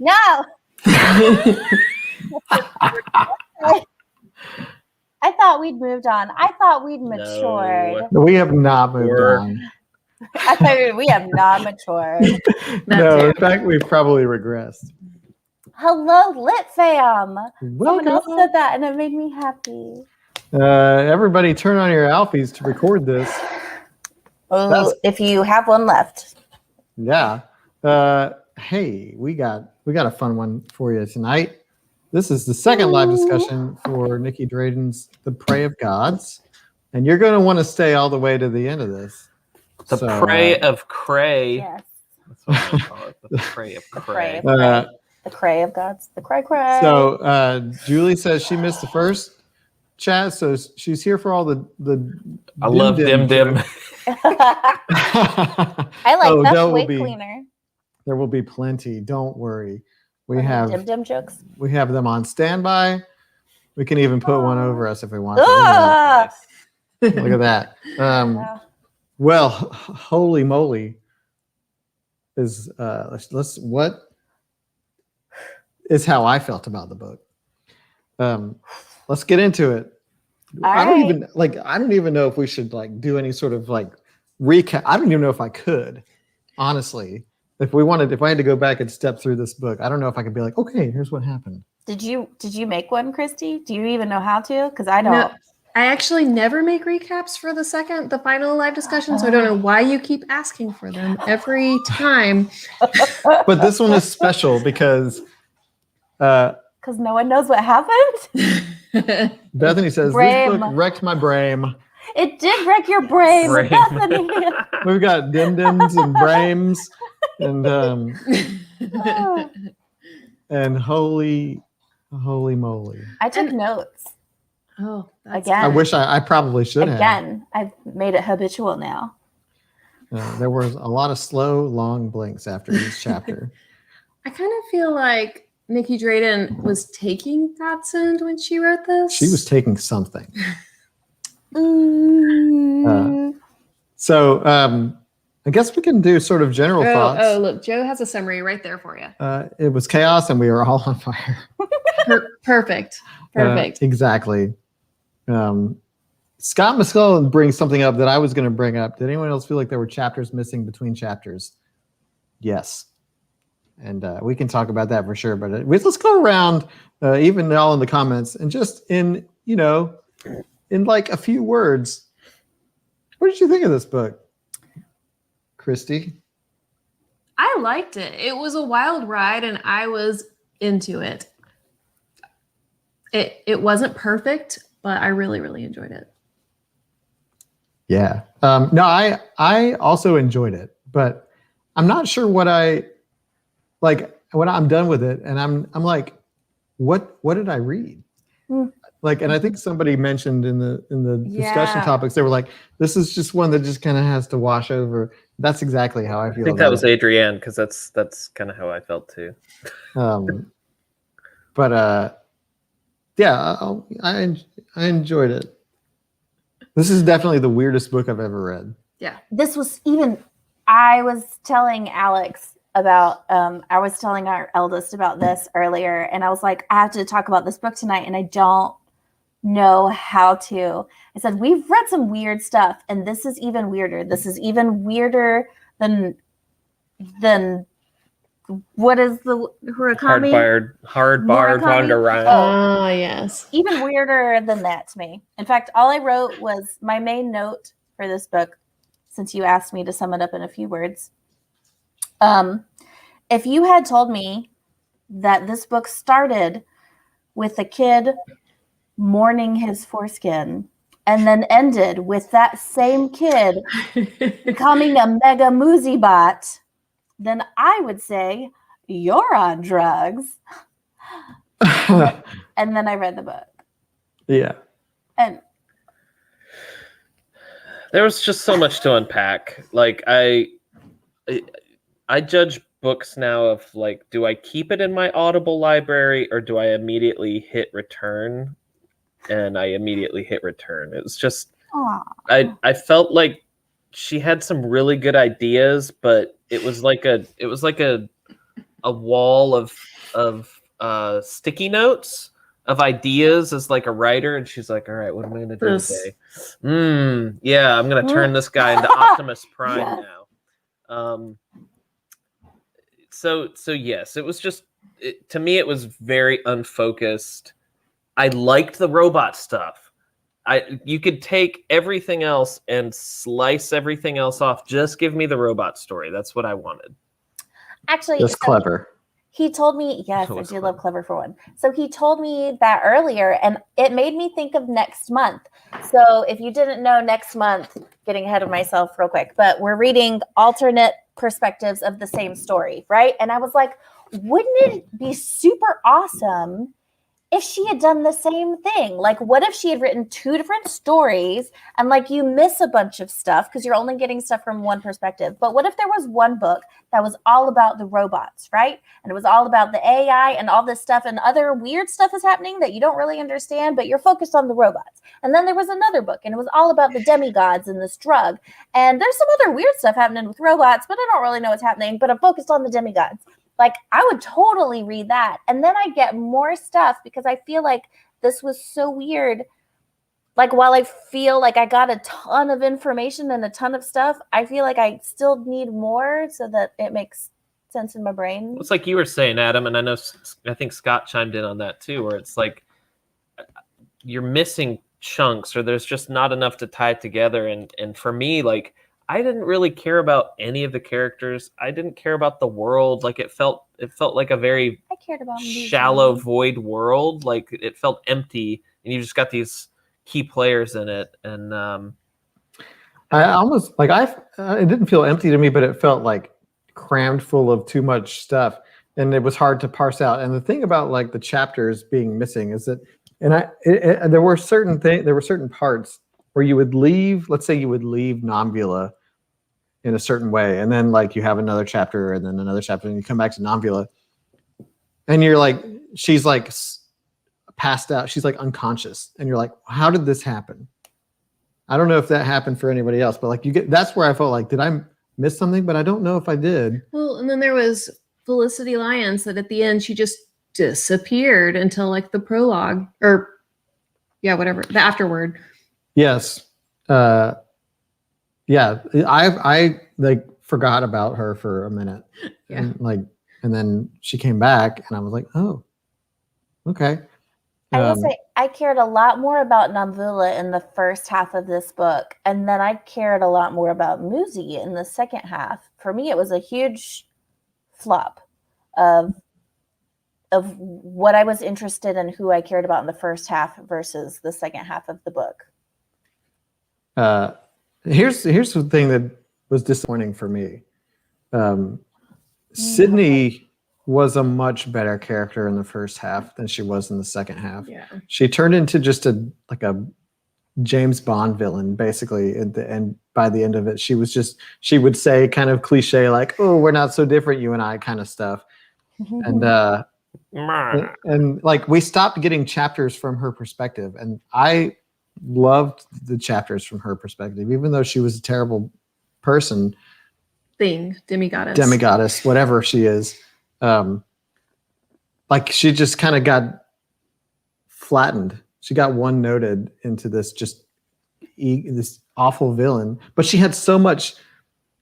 No. I thought we'd moved on. I thought we'd matured. We have not moved on. I thought we have not matured. No, in fact, we've probably regressed. Hello, Lit Fam. Welcome. Someone else said that, and it made me happy. Everybody, turn on your Alfies to record this. Oh, if you have one left. Yeah. Hey, we got a fun one for you tonight. This is the second live discussion for Nicky Drayden's The Prey of Gods. And you're going to want to stay all the way to the end of this. The Prey of Cray. Yes. That's what I'm going to call it. The Prey of Cray. The Cray of Gods. The Cray. So Julie says she missed the first chat, so she's here for all the I love dim. I like that's way cleaner. There will be plenty. Don't worry. We have dim jokes. We have them on standby. We can even put one over us if we want to. Look at that. Well, holy moly. Is what is how I felt about the book. Let's get into it. I don't even know if we should do any sort of recap. I don't even know if I could, honestly. If I had to go back and step through this book, I don't know if I could be like, okay, here's what happened. Did you make one, Christy? Do you even know how to? Because I don't. No, I actually never make recaps for the final live discussion, so I don't know why you keep asking for them every time. But this one is special because no one knows what happened. Bethany says this book wrecked my brain. It did wreck your brain, Bethany. We've got dim-dims and brains and and holy moly. I took notes. Oh, again. I wish I probably should have. Again, I've made it habitual now. There was a lot of slow, long blinks after each chapter. I kind of feel like Nicky Drayden was taking Godsend when she wrote this. She was taking something. I guess we can do sort of general thoughts. Oh, look, Joe has a summary right there for you. It was chaos and we were all on fire. Perfect. Exactly. Scott McCullough brings something up that I was going to bring up. Did anyone else feel like there were chapters missing between chapters? Yes. And we can talk about that for sure. But let's go around, even all in the comments, and just in a few words. What did you think of this book, Christy? I liked it. It was a wild ride, and I was into it. It wasn't perfect, but I really, really enjoyed it. Yeah. No, I also enjoyed it, but I'm not sure what I like when I'm done with it, and I'm like, what did I read? And I think somebody mentioned in the discussion topics, they were like, this is just one that just kind of has to wash over. That's exactly how I feel. I think that was Adrienne, because that's kind of how I felt too. Yeah, I enjoyed it. This is definitely the weirdest book I've ever read. Yeah. This was I was telling Alex about, I was telling our eldest about this earlier, and I was like, I have to talk about this book tonight, and I don't know how to. I said, we've read some weird stuff, and this is even weirder. This is even weirder than what is the Murakami? Hard-barred Wanderer. Oh, yes. Even weirder than that to me. In fact, all I wrote was my main note for this book, since you asked me to sum it up in a few words. If you had told me that this book started with a kid mourning his foreskin and then ended with that same kid becoming a mega Muzi bot, then I would say you're on drugs. And then I read the book. Yeah. And there was just so much to unpack. I judge books now of do I keep it in my Audible library or do I immediately hit return? And I immediately hit return. It was just, I felt like she had some really good ideas, but it was like a wall of sticky notes of ideas as like a writer, and she's like, all right, what am I gonna do today? Yeah, I'm gonna turn this guy into Optimus Prime now. So yes, it was just to me it was very unfocused. I liked the robot stuff. You could take everything else and slice everything else off. Just give me the robot story. That's what I wanted. Actually, It's clever. He told me, yes, I do love clever for one. So he told me that earlier, and it made me think of next month. So if you didn't know, next month, getting ahead of myself real quick, but we're reading alternate perspectives of the same story, right? And I was like, wouldn't it be super awesome if she had done the same thing? Like, what if she had written 2 different stories and like you miss a bunch of stuff because you're only getting stuff from one perspective? But what if there was one book that was all about the robots, right? And it was all about the AI and all this stuff, and other weird stuff is happening that you don't really understand, but you're focused on the robots. And then there was another book and it was all about the demigods and this drug. And there's some other weird stuff happening with robots, but I don't really know what's happening, but I'm focused on the demigods. Like, I would totally read that. And then I get more stuff because I feel like this was so weird. Like, while I feel like I got a ton of information and a ton of stuff, I feel like I still need more so that it makes sense in my brain. It's like you were saying, Adam, and I think Scott chimed in on that too, where it's like you're missing chunks or there's just not enough to tie it together. And for me, like, I didn't really care about any of the characters. I didn't care about the world. Like it felt like a very shallow void world. Like it felt empty, and you just got these key players in it. And I almost like it didn't feel empty to me, but it felt like crammed full of too much stuff, and it was hard to parse out. And the thing about like the chapters being missing is that, and there were certain parts where you would leave. Let's say you would leave Nomvula in a certain way, and then like you have another chapter and then another chapter, and you come back to Nomvula and you're like, she's like passed out, she's like unconscious, and you're like, how did this happen? I don't know if that happened for anybody else, but like that's where I felt like, did I miss something? But I don't know if I did. Well, and then there was Felicity Lyons that at the end she just disappeared until like the prologue, or whatever, the afterword. Yes. Yeah, I like forgot about her for a minute, and then she came back, and I was like, oh, okay. I will say I cared a lot more about Nomvula in the first half of this book, and then I cared a lot more about Muzi in the second half. For me, it was a huge flop of what I was interested in, who I cared about in the first half versus the second half of the book. Here's the thing that was disappointing for me. Sydney was a much better character in the first half than she was in the second half. Yeah. She turned into just a James Bond villain, basically, and by the end of it, she would say kind of cliche like, oh, we're not so different, you and I, kind of stuff. And like we stopped getting chapters from her perspective, and I loved the chapters from her perspective, even though she was a terrible person. Demigoddess, whatever she is. Like she just kind of got flattened. She got one-noted into this this awful villain, but she had so much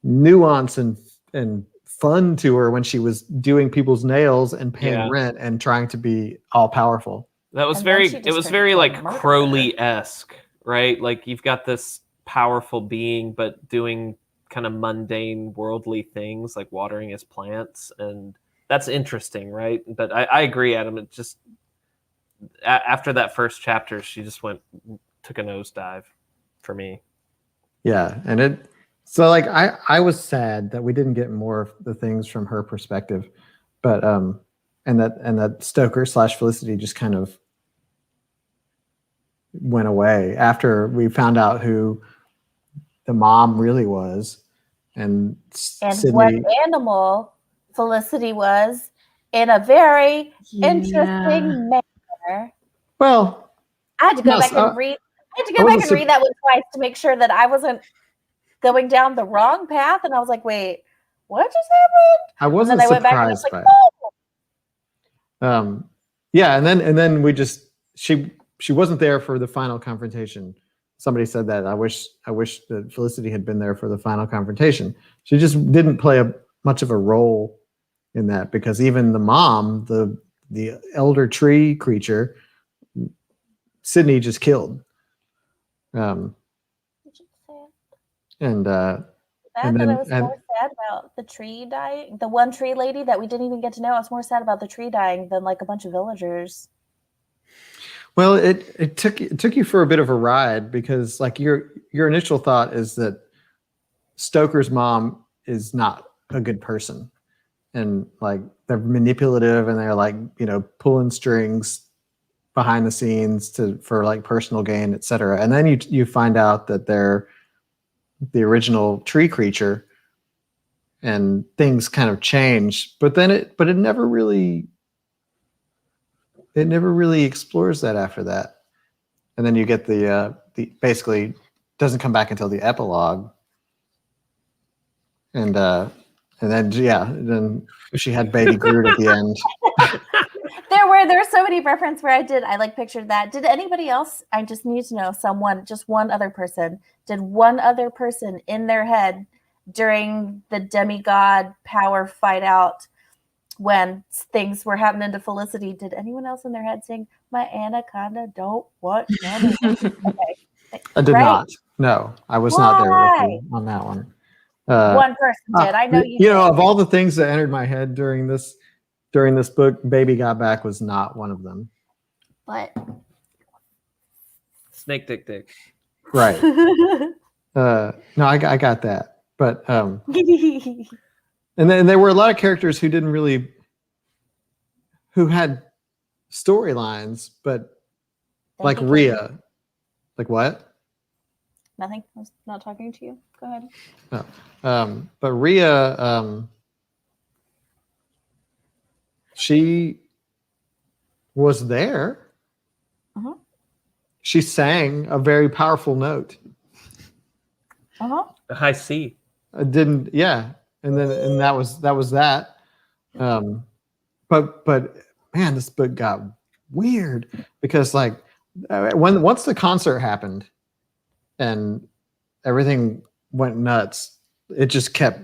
nuance and fun to her when she was doing people's nails and paying rent and trying to be all powerful. It was very like Crowley-esque, right? Like you've got this powerful being, but doing kind of mundane worldly things like watering his plants, and that's interesting, right? But I agree, Adam. It just after that first chapter, she just took a nosedive for me. Yeah, and so like I was sad that we didn't get more of the things from her perspective, but and that Stoker / Felicity just kind of went away after we found out who the mom really was, and Sydney, what animal Felicity was, in a very interesting manner. Well, I had to go back and read. I had to go back and read that one twice to make sure that I wasn't going down the wrong path. And I was like, "Wait, what just happened?" I wasn't and then surprised I went back and I was like, by it. "Oh." Yeah, and then we just she wasn't there for the final confrontation. Somebody said that I wish that Felicity had been there for the final confrontation. She just didn't play much of a role in that, because even the mom, the elder tree creature, Sydney just killed. And I was more sad about the tree dying. The one tree lady that we didn't even get to know. I was more sad about the tree dying than like a bunch of villagers. Well, it took you for a bit of a ride, because like your initial thought is that Stoker's mom is not a good person, and like they're manipulative, and they're like, you know, pulling strings behind the scenes for like personal gain, etc. And then you find out that they're the original tree creature, and things kind of change. But it never really explores that after that. And then you get the basically doesn't come back until the epilogue. And then she had baby Groot at the end. There were so many references where I like pictured that. Did anybody else? I just need to know, just one other person. Did one other person in their head during the demigod power fight out when things were happening to Felicity? Did anyone else in their head sing "My Anaconda Don't Want None"? Okay. I did not. No, I was not there with you on that one. One person did. I know you. You know, of all the things that entered my head during this book, Baby Got Back was not one of them. But Snake Dick. Right. No, I got that. But and then there were a lot of characters who had storylines, but like Rhea. Like what? Nothing. I was not talking to you. Go ahead. No. But Rhea, she was there. Uh-huh. She sang a very powerful note. Uh-huh. A high C. And that was that. But man, this book got weird, because like once the concert happened and everything went nuts, it just kept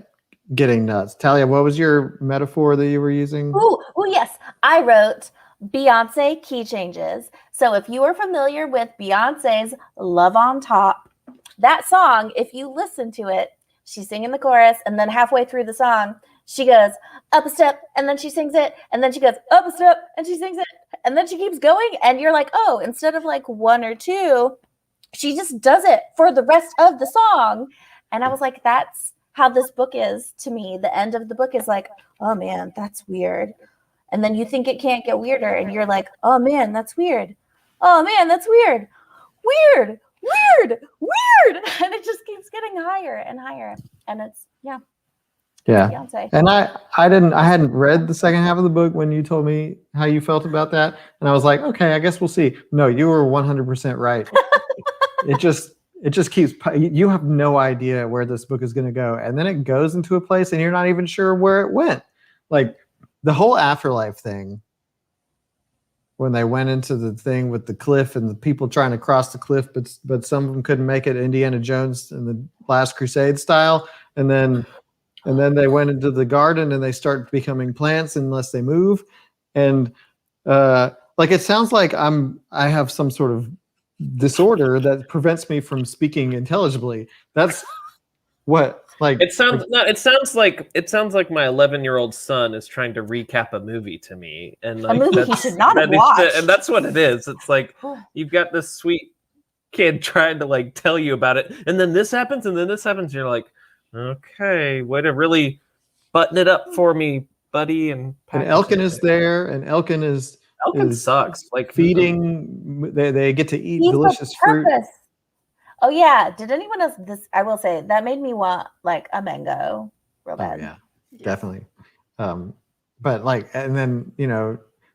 getting nuts. Talia, what was your metaphor that you were using? Oh, yes. I wrote Beyonce key changes. So if you are familiar with Beyonce's Love on Top, that song, if you listen to it, she's singing the chorus, and then halfway through the song, she goes up a step, and then she sings it, and then she goes up a step, and she sings it, and then she keeps going, and you're like, oh, instead of like one or two, she just does it for the rest of the song. And I was like, that's how this book is to me. The end of the book is like, oh man, that's weird. And then you think it can't get weirder, and you're like, oh man, that's weird. Oh man, that's weird. Weird. And it just keeps getting higher and higher. And it's Beyonce. And I hadn't read the second half of the book when you told me how you felt about that, and I was like, okay, I guess we'll see. No, you were 100% right. It just keeps, you have no idea where this book is going to go, and then it goes into a place and you're not even sure where it went. Like the whole afterlife thing, when they went into the thing with the cliff and the people trying to cross the cliff, but some of them couldn't make it, Indiana Jones in the Last Crusade style, and then they went into the garden and they start becoming plants unless they move. And like it sounds like I have some sort of disorder that prevents me from speaking intelligibly. That's what like it sounds like my 11-year-old son is trying to recap a movie to me, and like, a movie he should not have watched. And that's what it is. It's like you've got this sweet kid trying to like tell you about it, and then this happens, and then this happens. And you're like, okay, way to really button it up for me, buddy. And Elkin is there, and Elkin sucks. Like feeding, they get to eat delicious fruit. Oh yeah, did anyone else? This I will say that made me want like a mango real bad. Oh, yeah, definitely. But like, and then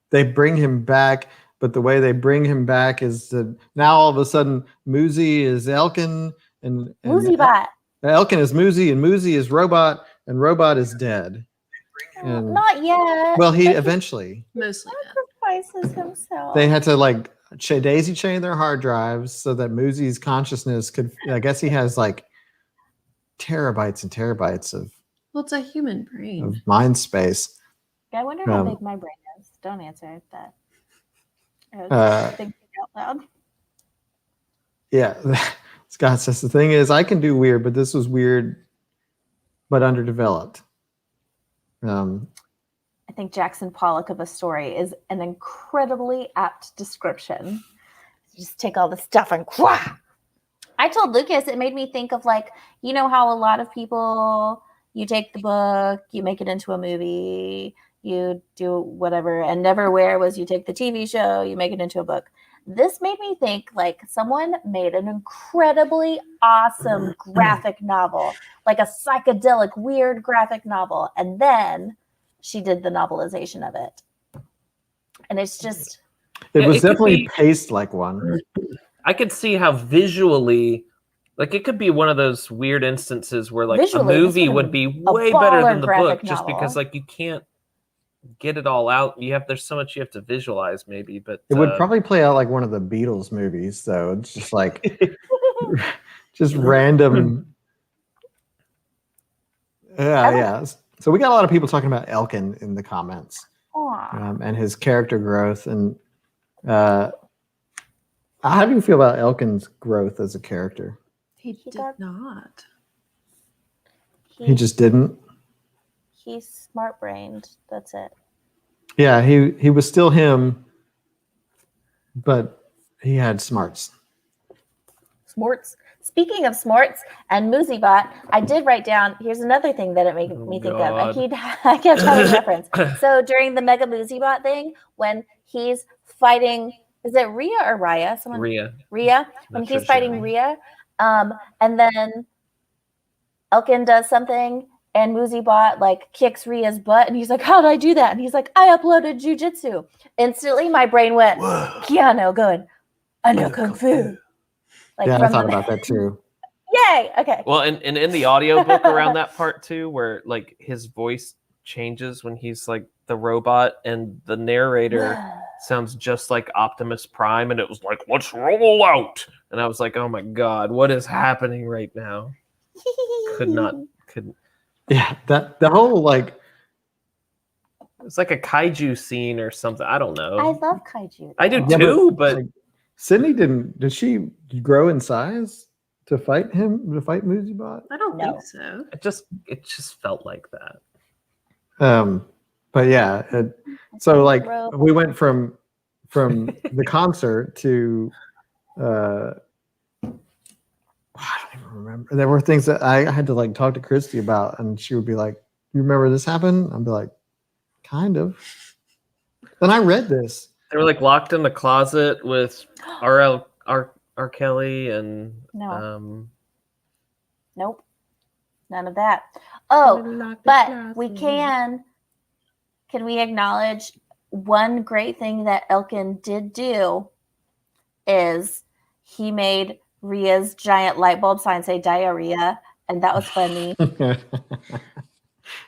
they bring him back, but the way they bring him back is that now all of a sudden Muzi is Elkin, and Muzi-bot. Elkin is Muzi, and Muzi is Robot, and Robot is dead. And Not yet. well, he But eventually Mostly. sacrifices himself. they had to like daisy chain their hard drives so that Moosey's consciousness could. I guess he has like terabytes and terabytes of Well, it's a human brain. mind space. I wonder how big my brain is. Don't answer that. I was thinking out loud. Yeah, Scott says the thing is I can do weird, but this was weird, but underdeveloped. I think Jackson Pollock of a story is an incredibly apt description. Just take all the stuff and quah! I told Lucas it made me think of like, you know how a lot of people, you take the book, you make it into a movie, you do whatever, and Neverwhere was you take the TV show, you make it into a book. This made me think like someone made an incredibly awesome graphic novel, like a psychedelic, weird graphic novel, and then she did the novelization of it. And it's just... It was definitely paced like one. I could see how visually, like it could be one of those weird instances where like Visually, a movie would be way better than the book just because like you can't get it all out. There's so much you have to visualize maybe, but it would probably play out like one of the Beatles movies though. It's just like just random. Yeah. So we got a lot of people talking about Elkin in the comments and his character growth. And how do you feel about Elkin's growth as a character? He did not. He just didn't. He's smart-brained. That's it. Yeah, he was still him, but he had smarts. Smarts. Speaking of smarts and Moosebot, I did write down, here's another thing that it made me think of. I kept having reference. So during the Mega Moosebot thing, when he's fighting, is it Rhea or Raya? Rhea. When he's fighting Rhea, and then Elkin does something, and Moosebot like kicks Rhea's butt, and he's like, "How did I do that?" And he's like, "I uploaded jujitsu." Instantly, my brain went, Keanu going, "I know kung fu." Like yeah, I thought about that too. Yay! Okay. Well, and in the audiobook around that part too, where like his voice changes when he's like the robot, and the narrator sounds just like Optimus Prime, and it was like, "Let's roll out," and I was like, "Oh my god, what is happening right now?" Couldn't. Yeah, that the whole like it's like a kaiju scene or something. I don't know. I love kaiju. I do too, but like, Sydney did she grow in size to fight Moosebot? I don't think so. it just felt like that. But yeah, so like we went from the concert to I don't even remember. There were things that I had to like talk to Christy about, and she would be like, "You remember this happened?" I'd be like, "Kind of." Then I read this. They were like locked in the closet with R. Kelly and nope, none of that. Oh, but we can we acknowledge one great thing that Elkin did do is he made Rhea's giant light bulb sign say diarrhea, and that was funny.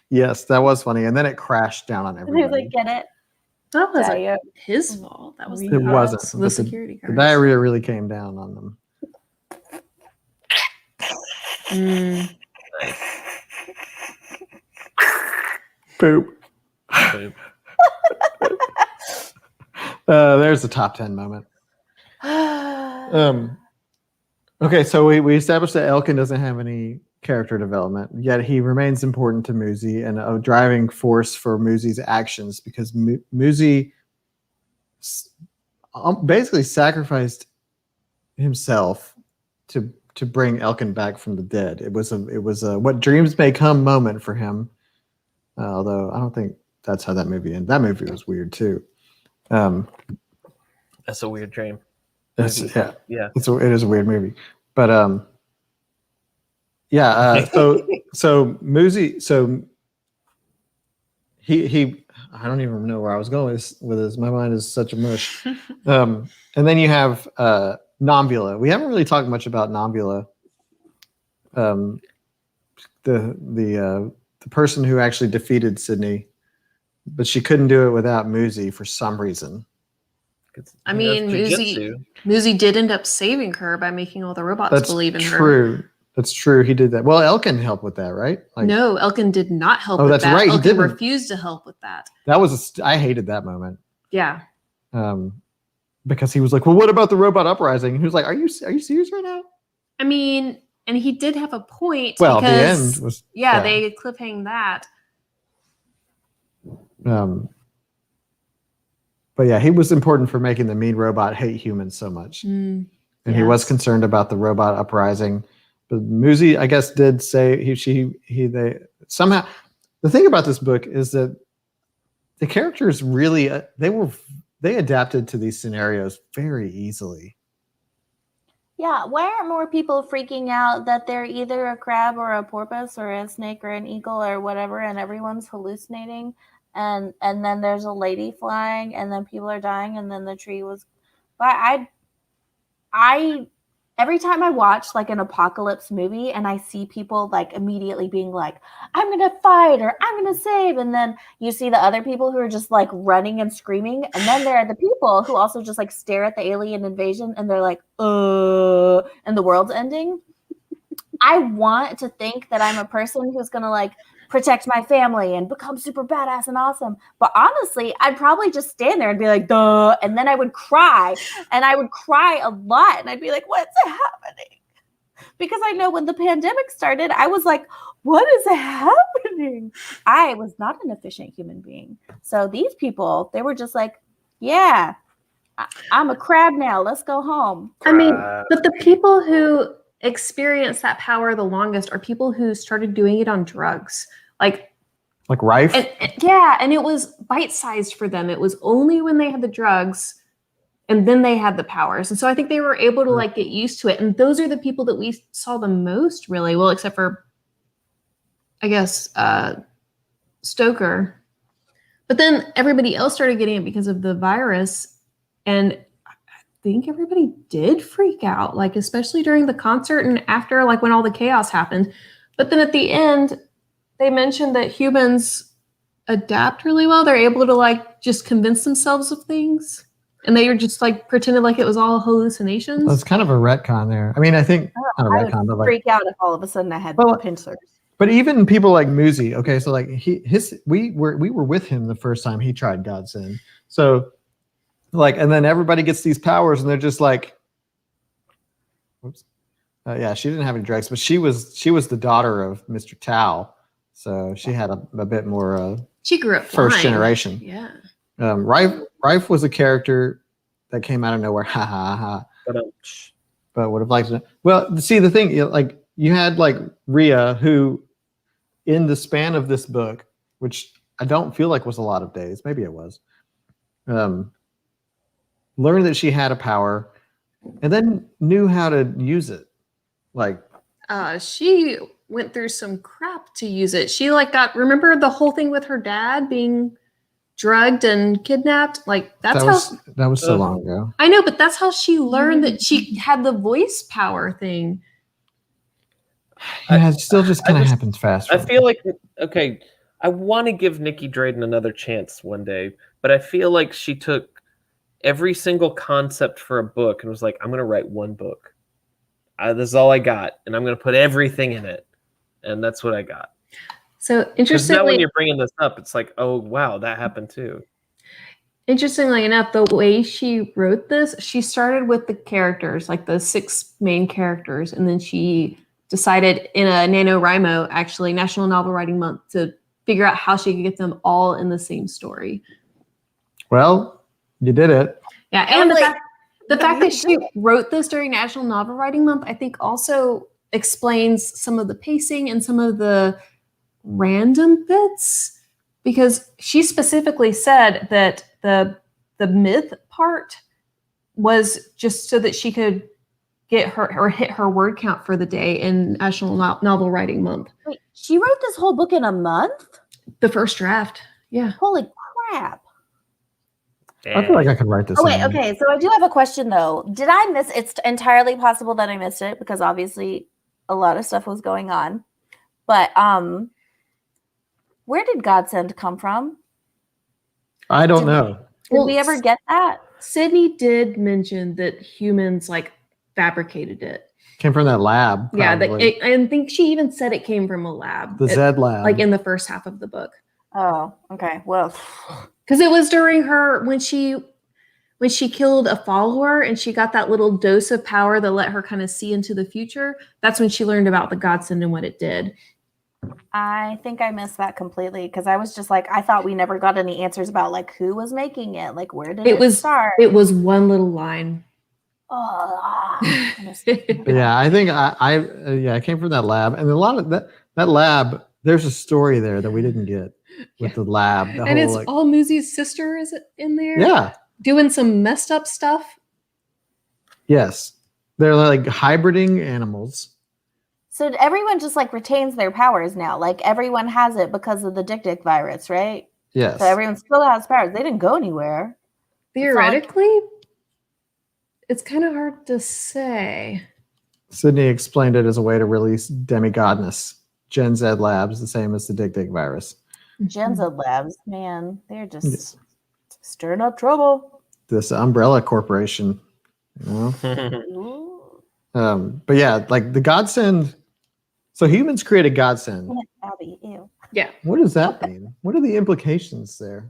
Yes, that was funny, and then it crashed down on everybody. He was like, "Get it?" That wasn't his fault. That was it wasn't. The security guard. The diarrhea really came down on them. Poop. There's the top 10 moment. Okay, so we established that Elkin doesn't have any character development, yet he remains important to Moosey and a driving force for Moosey's actions because Moosey basically sacrificed himself to bring Elkin back from the dead. It was a what dreams may come moment for him. Although I don't think that's how that movie ended. That movie was weird too. That's a weird dream. Yeah. It is a weird movie, but so Moosey, so he I don't even know where I was going with this. My mind is such a mush. And then you have Nomvula. We haven't really talked much about Nomvula. The the person who actually defeated Sydney, but she couldn't do it without Muzi for some reason. I mean, Muzi did end up saving her by making all the robots believe in her. That's true. He did that. Well, Elkin helped with that, right? Like, no, Elkin did not help with that's that. Right. Elkin refused to help with that. That was I hated that moment. Yeah. Because he was like, well, what about the robot uprising? And he was like, are you serious right now? I mean, and he did have a point. Well, because, the end was... Yeah, they cliffhang that. But yeah, he was important for making the mean robot hate humans so much. And he was concerned about the robot uprising. But Muzi, I guess, did say they somehow. The thing about this book is that the characters really they adapted to these scenarios very easily. Yeah, why aren't more people freaking out that they're either a crab or a porpoise or a snake or an eagle or whatever, and everyone's hallucinating, and then there's a lady flying, and then people are dying, and then the tree was. But I every time I watch like an apocalypse movie and I see people like immediately being like, I'm going to fight or I'm going to save. And then you see the other people who are just like running and screaming. And then there are the people who also just like stare at the alien invasion and they're like, and the world's ending. I want to think that I'm a person who's going to like protect my family and become super badass and awesome. But honestly, I'd probably just stand there and be like, duh. And then I would cry, and I would cry a lot. And I'd be like, what's happening? Because I know when the pandemic started, I was like, what is happening? I was not an efficient human being. So these people, they were just like, yeah, I'm a crab now. Let's go home. I mean, but the people who experience that power the longest are people who started doing it on drugs. Like Rife? And it was bite-sized for them. It was only when they had the drugs and then they had the powers. And so I think they were able to like get used to it. And those are the people that we saw the most, really. Well, except for, I guess, Stoker. But then everybody else started getting it because of the virus. And I think everybody did freak out, like especially during the concert and after, like when all the chaos happened. But then at the end, they mentioned that humans adapt really well. They're able to like just convince themselves of things. And they were just like pretended like it was all hallucinations. Well, it's kind of a retcon there. I mean, I think not a retcon, but like freak out if all of a sudden I had pincers. But even people like Muzi, okay, so like we were with him the first time he tried Godsend. So like, and then everybody gets these powers and they're just like, whoops. Yeah, she didn't have any drugs, but she was the daughter of Mr. Tao. So she had a bit more she grew up first fine. generation. Yeah. Rife was a character that came out of nowhere. Ha ha ha. But would have liked to. Well, see the thing, like you had like Rhea, who in the span of this book, which I don't feel like was a lot of days, maybe it was, learned that she had a power and then knew how to use it. Like she went through some crap to use it. She like remember the whole thing with her dad being drugged and kidnapped? Like that was so long ago. I know, but that's how she learned that she had the voice power thing. Yeah, it still just kind of happens fast. I feel like, okay, I want to give Nicky Drayden another chance one day, but I feel like she took every single concept for a book and was like, I'm going to write one book. This is all I got, and I'm going to put everything in it. And that's what I got. So interestingly, now when you're bringing this up, it's like, oh, wow, that happened too. Interestingly enough, the way she wrote this, she started with the characters, like the 6 main characters, and then she decided in a NaNoWriMo, actually National Novel Writing Month, to figure out how she could get them all in the same story. Well, you did it. Yeah, and the fact that she wrote this during National Novel Writing Month, I think also explains some of the pacing and some of the random bits, because she specifically said that the myth part was just so that she could get her or hit her word count for the day in National Novel Writing Month. Wait, she wrote this whole book in a month? The first draft. Yeah. Holy crap. I feel like I could write this. Oh, wait, okay. So I do have a question though. Did I miss it's entirely possible that I missed it because obviously a lot of stuff was going on. But Where did Godsend come from? I don't know. Did we ever get that? Sydney did mention that humans like fabricated it. Came from that lab. Yeah, probably. I think she even said it came from a lab. The Zed lab. Like in the first half of the book. Oh, okay. Well, because it was during her when she killed a follower and she got that little dose of power that let her kind of see into the future. That's when she learned about the Godsend and what it did. I think I missed that completely because I was just like, I thought we never got any answers about like who was making it, like where did it start? It was one little line. Oh, yeah, I think I came from that lab, and a lot of that lab. There's a story there that we didn't get with the lab, and it's all Moosey's sister is in there. Yeah, doing some messed up stuff. Yes, they're like hybriding animals. So everyone just like retains their powers now. Like everyone has it because of the Dick virus, right? Yes. So everyone still has powers. They didn't go anywhere. Theoretically, it's kind of hard to say. Sydney explained it as a way to release demigodness. Gen Z Labs, the same as the Dick virus. Gen Z Labs, man, they're just stirring up trouble. This umbrella corporation, you know. But yeah, like the Godsend. So humans created Godsend. Abby, ew. Yeah. What does that mean? What are the implications there?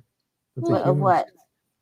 What?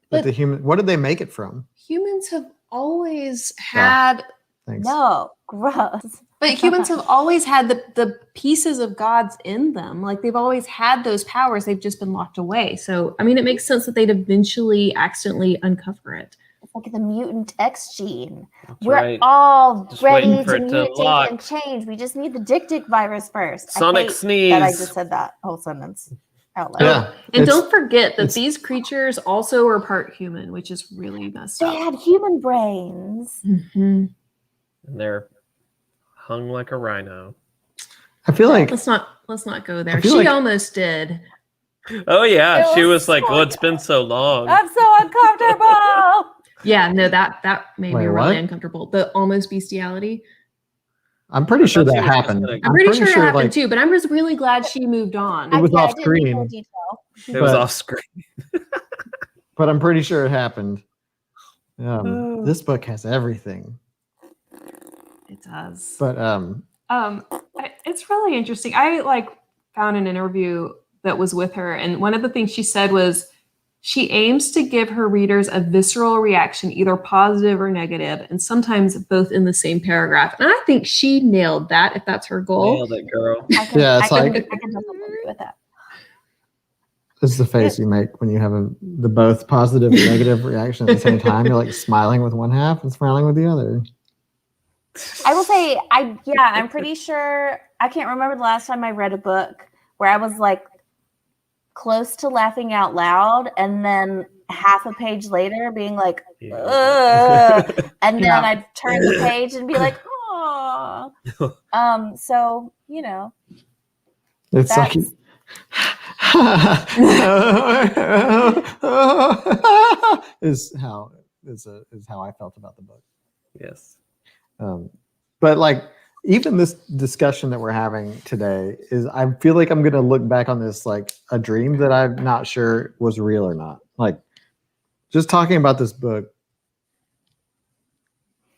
With the human, what did they make it from? Humans have always had. No, gross. But humans have always had the pieces of gods in them. Like they've always had those powers. They've just been locked away. So I mean, it makes sense that they'd eventually accidentally uncover it. It's like the mutant X gene. We're all just ready to mutate and change. We just need the Dick virus first. Sonic sneeze. That I just said that whole sentence out loud. Yeah, and don't forget that these creatures also are part human, which is really messed up. They had human brains. Mm-hmm. And they're hung like a rhino. I feel like let's not go there. She almost did. Oh yeah, she was like, "Oh, it's been so long. I'm so uncomfortable." Yeah, no, that made me really uncomfortable. The almost bestiality. I'm pretty sure that happened. I'm pretty sure it happened too, but I'm just really glad she moved on. It was off screen. It was off screen. But I'm pretty sure it happened. This book has everything. It does. But it's really interesting. I found an interview that was with her, and one of the things she said was she aims to give her readers a visceral reaction, either positive or negative, and sometimes both in the same paragraph. And I think she nailed that, if that's her goal. Nailed it, girl. I can definitely agree with that. This is the face you make when you have the both positive and negative reaction at the same time. You're like smiling with one half and smiling with the other. I will say, I'm pretty sure, I can't remember the last time I read a book where I was like close to laughing out loud and then half a page later being like, ugh. And then I'd turn the page and be like, oh. So, you know. It's like is how I felt about the book. Yes. But like even this discussion that we're having today is, I feel like I'm gonna look back on this like a dream that I'm not sure was real or not. Like just talking about this book,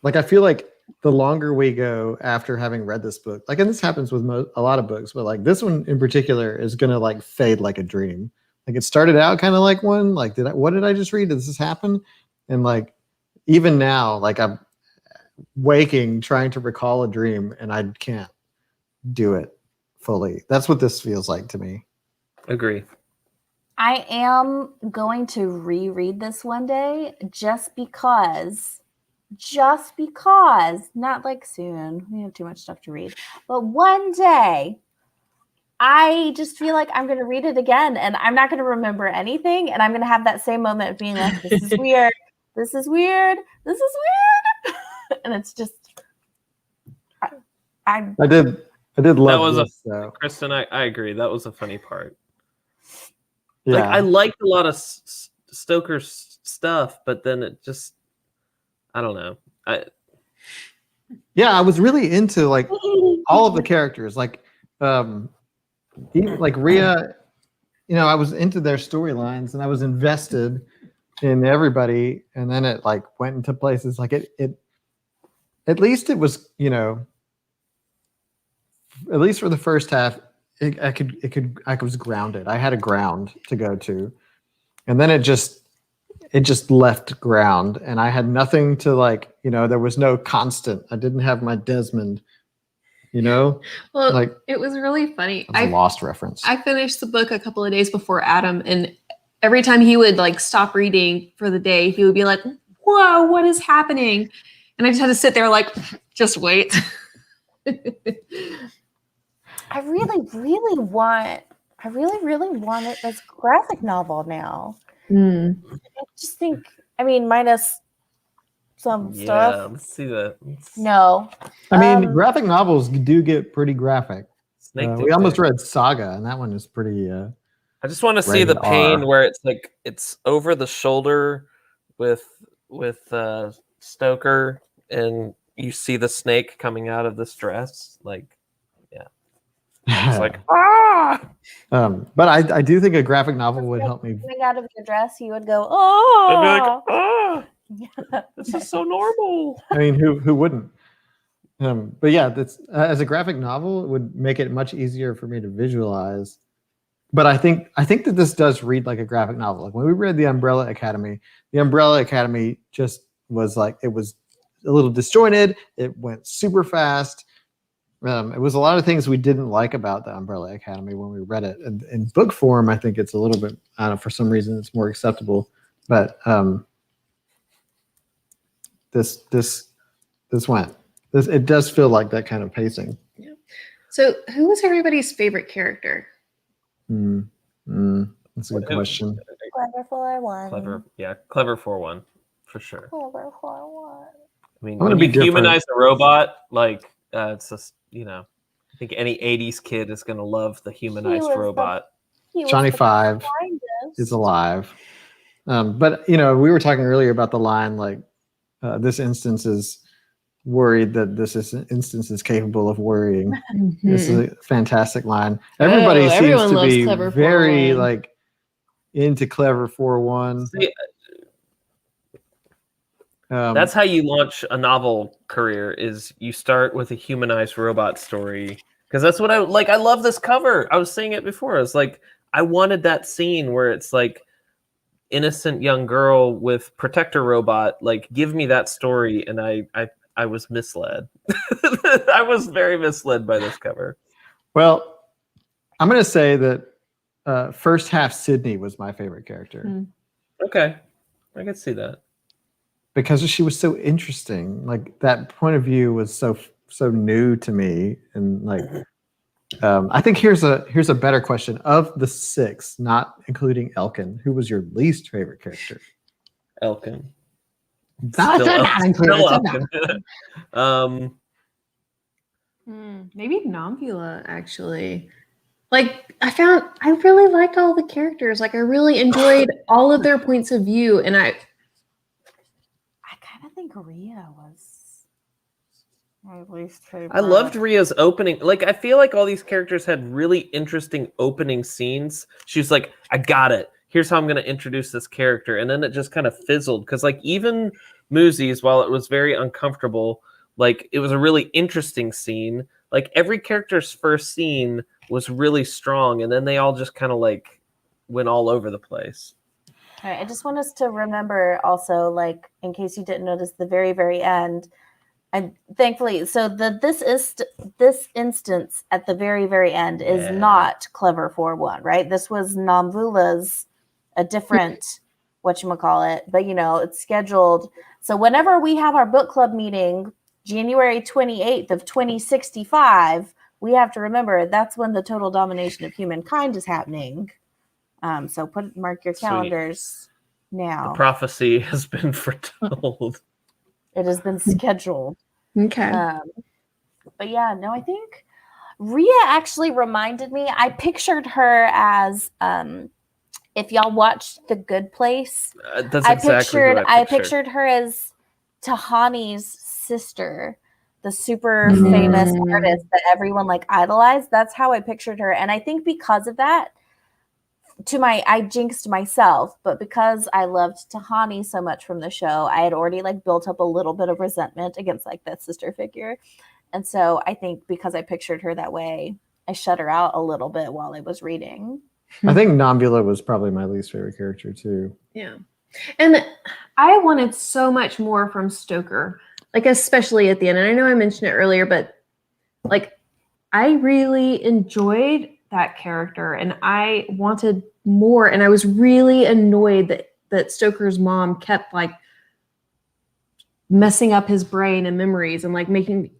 like I feel like the longer we go after having read this book, like, and this happens with a lot of books, but like this one in particular is gonna like fade like a dream. Like it started out kind of like one, like what did I just read? Did this happen? And like even now, like I'm waking trying to recall a dream and I can't do it fully. That's what this feels like to me. Agree. I am going to reread this one day just because, not like soon, we have too much stuff to read, but one day I just feel like I'm going to read it again and I'm not going to remember anything, and I'm going to have that same moment of being like, this is weird, this is weird, this is weird. And it's just, I did love that was this, Kristen, I agree. That was a funny part. Yeah. Like I liked a lot of Stoker's stuff, but then it just, I don't know. I was really into like all of the characters, like even like Rhea I was into their storylines and I was invested in everybody, and then it like went into places like it at least it was, at least for the first half, I was grounded. I had a ground to go to, and then it just left ground, and I had nothing to like. There was no constant. I didn't have my Desmond. Well, like it was really funny. It was a Lost reference. I finished the book a couple of days before Adam, and every time he would like stop reading for the day, he would be like, "Whoa, what is happening?" And I just had to sit there like, just wait. I really, really want it as a graphic novel now. I just think, minus some stuff. Yeah, let's see that. No. I mean, graphic novels do get pretty graphic. Snake We almost read Saga, and that one is pretty. I just want to see the pain where it's like it's over the shoulder with Stoker, and you see the snake coming out of this dress. Like, yeah, it's like But I do think a graphic novel would help me. Coming out of your dress, you would go, oh. I'd be like, this is so normal. I mean, who wouldn't? But yeah, that's as a graphic novel, it would make it much easier for me to visualize. But I think that this does read like a graphic novel. Like when we read The Umbrella Academy just was like, it was a little disjointed. It went super fast. It was a lot of things we didn't like about The Umbrella Academy when we read it. And in book form, I think it's a little bit, I don't know, for some reason it's more acceptable. But it does feel like that kind of pacing. Yeah. So who was everybody's favorite character? That's a good question. Clever 4-1. Clever 4-1 for sure. Clever 4-1. I mean, when you humanize a robot, like it's just, I think any 80s kid is going to love the humanized robot. Johnny Five is alive. But, we were talking earlier about the line, like, this instance is worried that instance is capable of worrying. This is a fantastic line. Everybody seems to be very, like, into Clever 4-1. That's how you launch a novel career, is you start with a humanized robot story. Because that's what I love this cover. I was saying it before. It's like, I wanted that scene where it's like innocent young girl with protector robot. Like, give me that story. And I was misled. I was very misled by this cover. Well, I'm going to say that first half Sydney was my favorite character. Okay. I can see that. Because she was so interesting. Like, that point of view was so new to me. And like, I think here's a better question. Of the 6, not including Elkin, who was your least favorite character? Elkin. Maybe Nomvula, actually. Like, I really liked all the characters. Like, I really enjoyed all of their points of view, and I kind of think Rhea was my least favorite. I loved Rhea's opening. Like, I feel like all these characters had really interesting opening scenes. She was like, I got it. Here's how I'm going to introduce this character. And then it just kind of fizzled. Because, like, even Moosey's, while it was very uncomfortable, like, it was a really interesting scene. Like, every character's first scene was really strong. And then they all just kind of, like, went all over the place. All right, I just want us to remember also, like, in case you didn't notice, the very, very end. And thankfully, so this instance at the very, very end is not Clever 4-1, right? This was Nomvula's, a different whatchamacallit, but it's scheduled. So whenever we have our book club meeting, January 28th of 2065, we have to remember that's when the total domination of humankind is happening. So mark your calendars now. The prophecy has been foretold. It has been scheduled. Okay. But yeah, no, I think Rhea actually reminded me. I pictured her as, if y'all watched The Good Place, I pictured her as Tahani's sister, the super famous artist that everyone like idolized. That's how I pictured her. And I think because of that, I jinxed myself, but because I loved Tahani so much from the show, I had already like built up a little bit of resentment against like that sister figure. And so I think because I pictured her that way, I shut her out a little bit while I was reading. I think Nombula was probably my least favorite character too. Yeah. And I wanted so much more from Stoker, like especially at the end. And I know I mentioned it earlier, but like I really enjoyed that character and I wanted more. And I was really annoyed that Stoker's mom kept like messing up his brain and memories and like making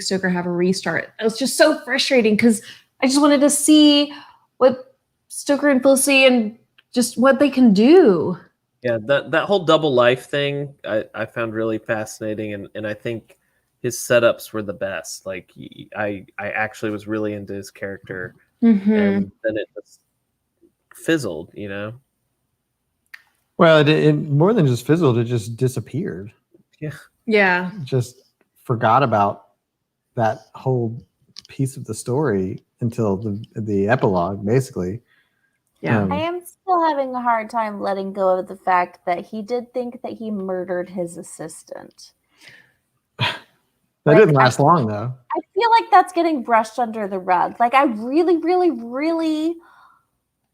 Stoker have a restart. It was just so frustrating because I just wanted to see what Stoker and Felicity and just what they can do. Yeah, that whole double life thing I found really fascinating, and I think his setups were the best. Like I actually was really into his character, and then it just fizzled, you know. Well, it more than just fizzled; it just disappeared. Yeah. Just forgot about that whole piece of the story until the epilogue, basically. Yeah. I am still having a hard time letting go of the fact that he did think that he murdered his assistant. That didn't last long, though. I feel like that's getting brushed under the rug. Like, I really, really, really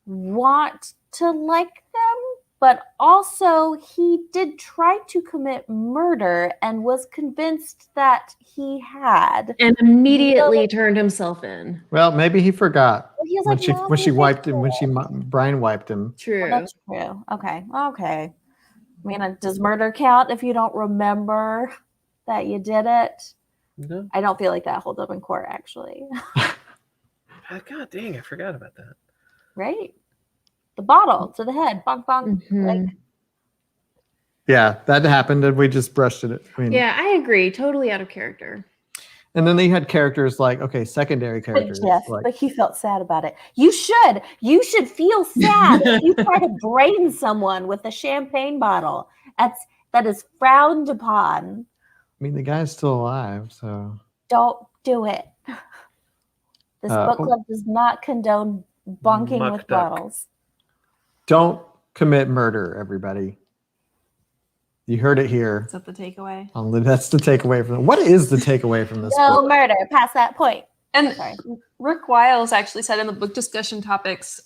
want to like them, but also he did try to commit murder and was convinced that he had. And immediately turned himself in. Well, maybe he forgot He was when like, she wiped him, Brian wiped him. True. Well, that's true. Okay. I mean, does murder count if you don't remember that you did it? No. I don't feel like that holds up in court, actually. God dang, I forgot about that. Right? The bottle to the head, bonk bonk. Like, Yeah, that happened, and we just brushed it. I mean, Yeah, I agree. Totally out of character. and then they had characters like, secondary but characters. Jeff, like, but he felt sad about it. You should feel sad if you try to brain someone with a champagne bottle. That is frowned upon. I mean, the guy's still alive, so Don't do it. This book club does not condone bonking Muck with duck. bottles. don't commit murder, everybody. You heard it here. Is that the takeaway? That's the takeaway from. What is the takeaway from this No book? murder past that point. And Sorry. Rick Wiles actually said in the book discussion topics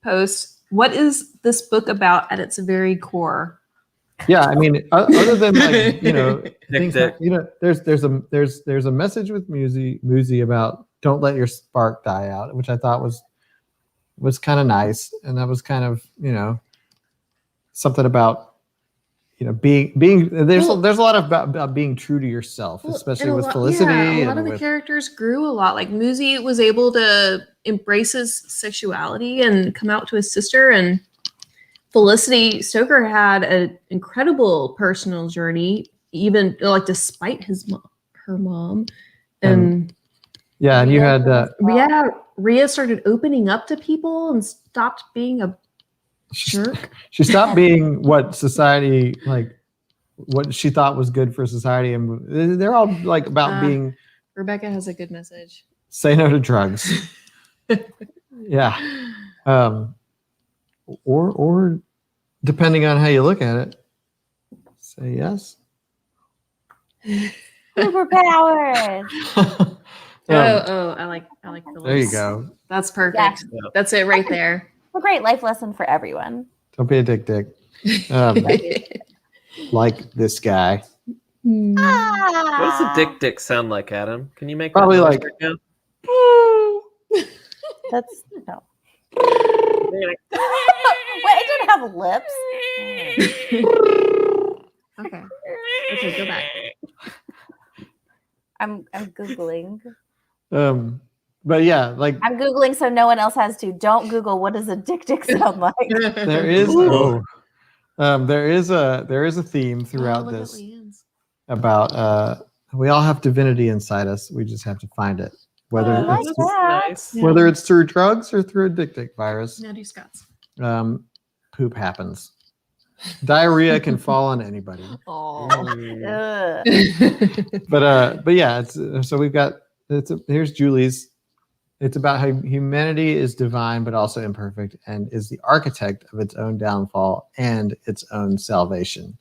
post, what is this book about at its very core? Yeah, I mean, other than like things Dick. like, there's a message with Musi about don't let your spark die out, which I thought was kind of nice, and that was kind of something about being there's a lot about being true to yourself, especially with Felicity. Yeah, a lot and of the with, characters grew a lot. Like Musi was able to embrace his sexuality and come out to his sister, and Felicity Stoker had an incredible personal journey, even like despite her mom, and yeah, and you had Rhea started opening up to people and stopped being a jerk. she stopped being what society what she thought was good for society, and they're all like about being. Rebecca has a good message. Say no to drugs. Yeah. Or depending on how you look at it, say yes. Superpowers. I like the There you list. go. That's perfect. Yeah. That's it right there. A great life lesson for everyone. Don't be a dick. Like this guy. What does a dick sound like, Adam? Can you make Probably that like- right now? That's no. Wait, it didn't have lips. Okay, go back. I'm googling. But yeah, like I'm googling so no one else has to. Don't Google what does a dick sound like. there is there is a theme throughout look at this Leanne's. about we all have divinity inside us. We just have to find it. Whether I like it's that. Nice. Yeah. whether it's through drugs or through a dick virus, Now do Scott's. poop happens. Diarrhea can fall on anybody. Oh. Ugh. But yeah, it's so we've got here's Julie's It's about how humanity is divine but also imperfect and is the architect of its own downfall and its own salvation.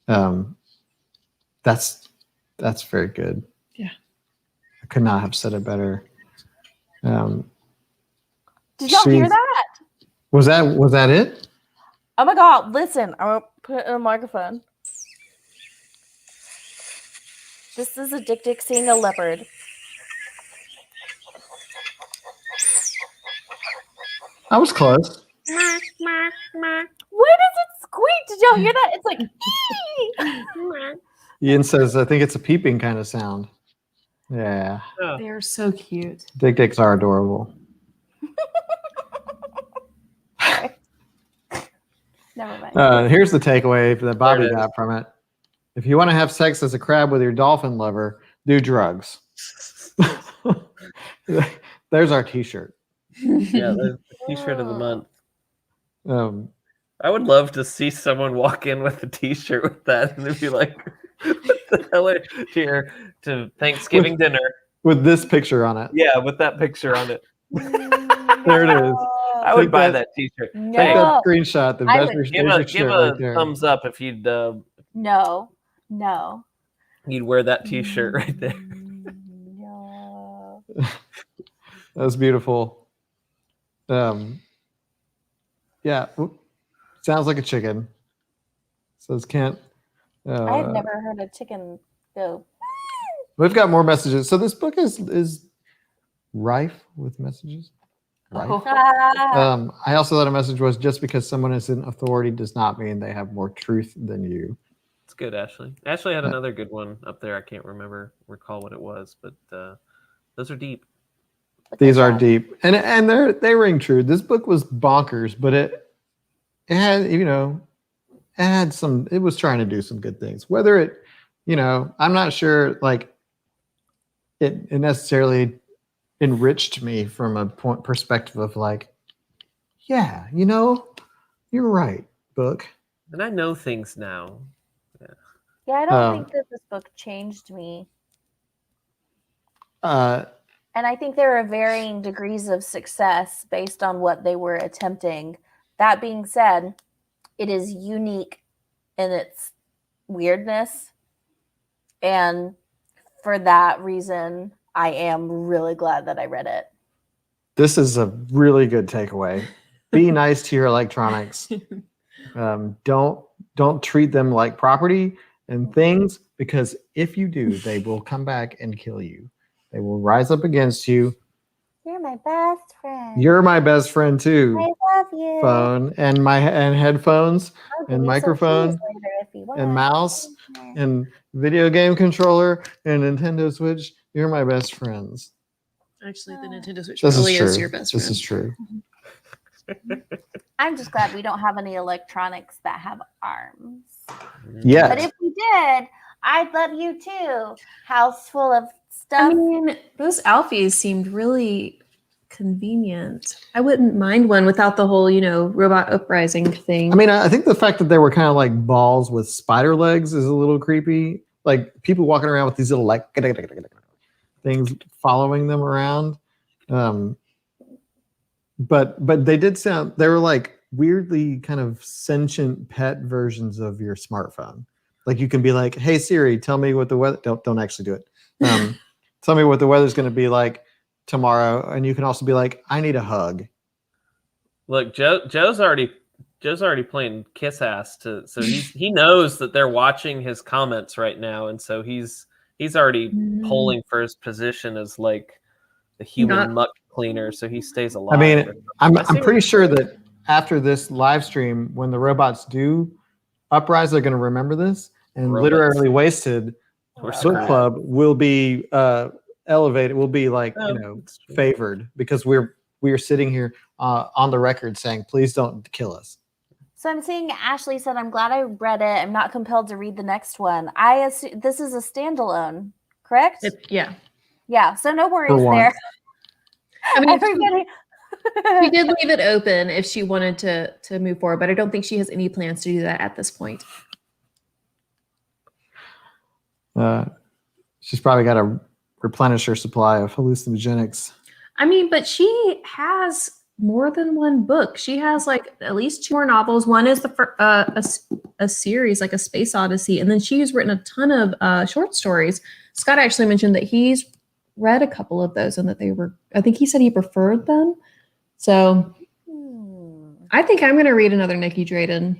That's very good. Yeah. I could not have said it better. Did y'all hear that? Was that it? Oh my God, listen, I'm gonna put it in a microphone. This is a Dick seeing a leopard. I was close. Why does it squeak? Did y'all hear that? It's like Ian says, I think it's a peeping kind of sound. Yeah. Oh. They're so cute. Dicks are adorable. Never mind. Here's the takeaway that Bobby There it is. got from it. If you want to have sex as a crab with your dolphin lover, do drugs. There's our t-shirt. Yeah, the t-shirt of the month. Um, I would love to see someone walk in with a t-shirt with that and they'd be like, what the hell are you to Thanksgiving dinner? with this picture on it. Yeah, with that picture on it. There it is. I would Take buy that- that t-shirt. No. Take that screenshot. The I best would- Give there's your a shirt right there. thumbs up if you'd No. wear that t-shirt right there. No. That was beautiful. Yeah, sounds like a chicken. Says can't. I have never heard a chicken go. We've got more messages. So this book is rife with messages. Rife. Ah. I also thought a message was just because someone is in authority does not mean they have more truth than you. It's good, Ashley. Ashley had another good one up there. I can't recall what it was, but those are deep. These are deep, and they ring true. This book was bonkers, but it had it had some. It was trying to do some good things. Whether it, I'm not sure. Like it necessarily enriched me from a perspective of like, yeah, you're right, book. And I know things now. Yeah, I don't think that this book changed me. And I think there are varying degrees of success based on what they were attempting. That being said, it is unique in its weirdness. And for that reason, I am really glad that I read it. This is a really good takeaway. Be nice to your electronics. Don't treat them like property and things, because if you do, they will come back and kill you. They will rise up against you. You're my best friend. You're my best friend too. I love you. Phone and headphones I'll give and you some microphone keys later if you want. and mouse and video game controller and Nintendo Switch. You're my best friends. Actually, the Nintendo Switch This really is true. is your best friend. This is true. I'm just glad we don't have any electronics that have arms. Yeah. But if we did, I'd love you too. House full of stuff. I mean, those Alfies seemed really convenient. I wouldn't mind one without the whole, robot uprising thing. I mean, I think the fact that they were kind of like balls with spider legs is a little creepy. Like people walking around with these little like things following them around. But they did sound, they were like weirdly kind of sentient pet versions of your smartphone. Like you can be like, hey Siri, tell me what the weather, don't actually do it. Tell me what the weather's going to be like tomorrow. And you can also be like, I need a hug. Look, Joe's already playing kiss ass so he knows that they're watching his comments right now, and so he's already polling for his position as like the human muck cleaner, so he stays alive. I mean, I'm pretty sure that after this live stream, when the robots do uprise, they're going to remember this, and Literally Wasted Book Club will be elevated, will be like favored, because we're sitting here on the record saying, please don't kill us. So I'm seeing Ashley said, I'm glad I read it. I'm not compelled to read the next one. I assume this is a standalone, correct? Yeah. Yeah, so no worries there. I mean, Everybody. she did leave it open if she wanted to move forward, but I don't think she has any plans to do that at this point. She's probably got to replenish her supply of hallucinogenics. I mean, but she has more than one book. She has like at least 2 more novels. One is a series, like a space odyssey, and then she's written a ton of short stories. Scott actually mentioned that he's read a couple of those and that they were. I think he said he preferred them. So I think I'm going to read another Nicky Drayden.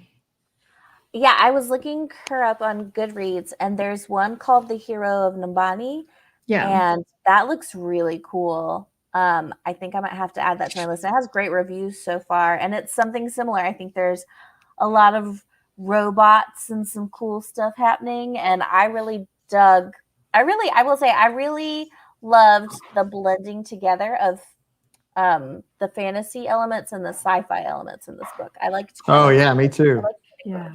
Yeah, I was looking her up on Goodreads, and there's one called The Hero of Nambani. Yeah. And that looks really cool. I think I might have to add that to my list. It has great reviews so far, and it's something similar. I think there's a lot of robots and some cool stuff happening, and I really dug. I will say, I really loved the blending together of the fantasy elements and the sci-fi elements in this book. I liked. Oh yeah, me too. Yeah.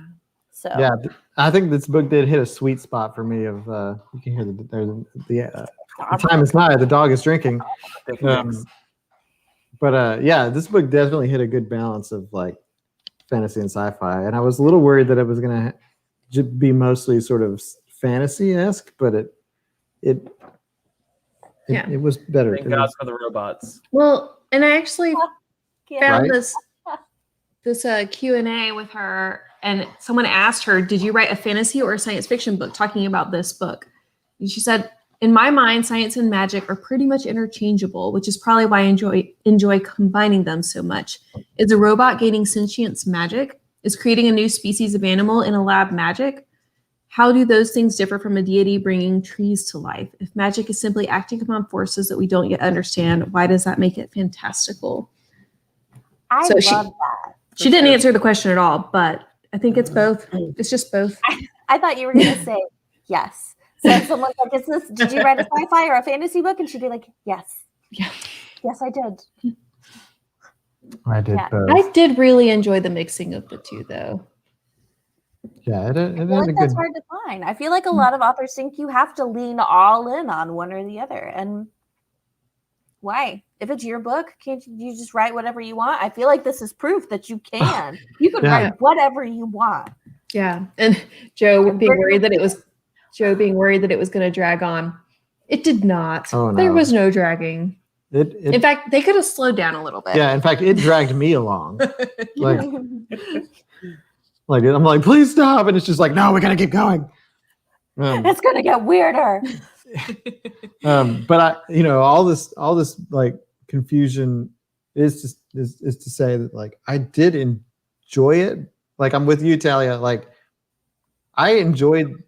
So yeah, I think this book did hit a sweet spot for me. Of you can hear the time is nigh. The dog is drinking. But yeah, this book definitely hit a good balance of like fantasy and sci-fi. And I was a little worried that it was going to be mostly sort of fantasy-esque, but it was better. Thank God for the robots. Well, and I actually found Right? this Q&A with her, and someone asked her, did you write a fantasy or a science fiction book talking about this book? And she said, in my mind, science and magic are pretty much interchangeable, which is probably why I enjoy combining them so much. Is a robot gaining sentience magic? Is creating a new species of animal in a lab magic? How do those things differ from a deity bringing trees to life? If magic is simply acting upon forces that we don't yet understand, why does that make it fantastical? I love that. She didn't answer the question at all, but I think it's both. It's just both. I thought you were going to say yes. So if someone's like, did you write a sci-fi or a fantasy book? And she'd be like, yes. Yeah. Yes, I did. I did both. I did really enjoy the mixing of the two, though. Yeah, I feel like that's hard to find. I feel like a lot of authors think you have to lean all in on one or the other. And why? If it's your book, can't you just write whatever you want? I feel like this is proof that you can. You can write whatever you want. Yeah. And Joe being worried that it was going to drag on. It did not. Oh, no. There was no dragging. In fact, they could have slowed down a little bit. Yeah, in fact, it dragged me along. Like I'm like, please stop. And it's just like, no, we got to keep going. It's going to get weirder. But all this like confusion is to say that like I did enjoy it. Like I'm with you, Talia. Like I enjoyed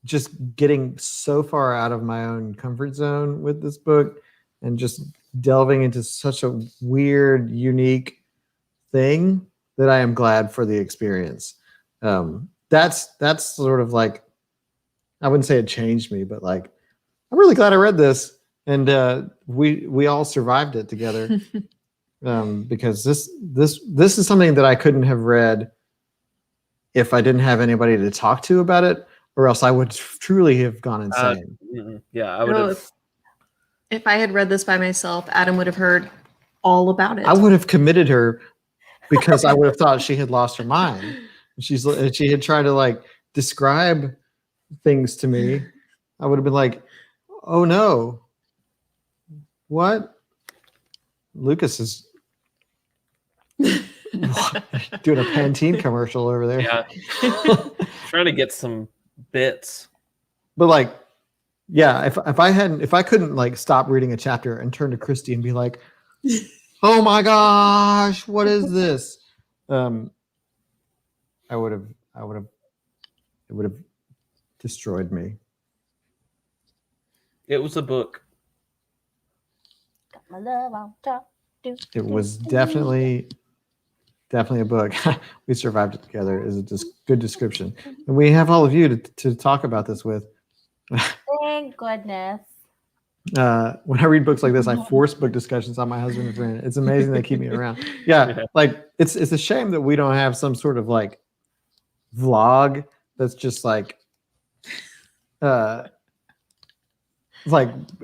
just getting so far out of my own comfort zone with this book and just delving into such a weird, unique thing that I am glad for the experience. That's sort of like, I wouldn't say it changed me, but like, I'm really glad I read this, and we all survived it together. Because this is something that I couldn't have read if I didn't have anybody to talk to about it, or else I would truly have gone insane. Yeah, I would have. If I had read this by myself, Adam would have heard all about it. I would have committed her because I would have thought she had lost her mind. She had tried to like describe things to me. I would have been like, oh no, what? Lucas is doing a Pantene commercial over there. Yeah. Trying to get some bits. But like, yeah, if I couldn't like stop reading a chapter and turn to Christy and be like, oh my gosh, what is this? It would have destroyed me. It was a book. It was definitely a book. We survived it together is a good description. And we have all of you to talk about this with. Thank goodness. When I read books like this, I force book discussions on my husband and friend. It's amazing they keep me around. Yeah, like it's a shame that we don't have some sort of like vlog that's just like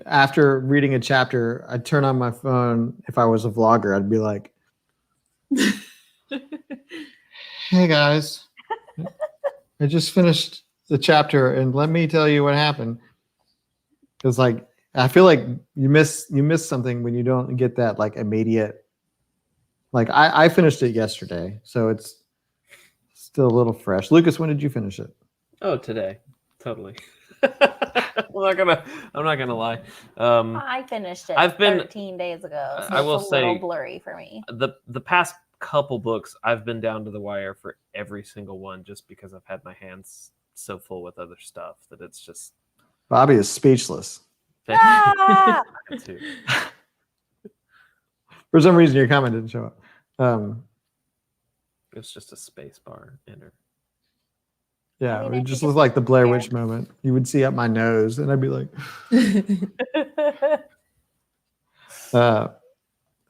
after reading a chapter, I'd turn on my phone. If I was a vlogger, I'd be like, hey guys, I just finished the chapter and let me tell you what happened. Because like I feel like you miss something when you don't get that like immediate. Like I finished it yesterday, so it's still a little fresh. Lucas, when did you finish it? Oh, today, totally. I'm not gonna lie. I finished it I've been 13 days ago, so I will it's a little say blurry for me. the past couple books I've been down to the wire for every single one, just because I've had my hands so full with other stuff that it's just. Bobby is speechless. Ah! Too. For some reason, your comment didn't show up. It was just a space bar enter. Yeah, I mean, it I just think looked it's like the Blair fair. Witch moment. You would see up my nose, and I'd be like,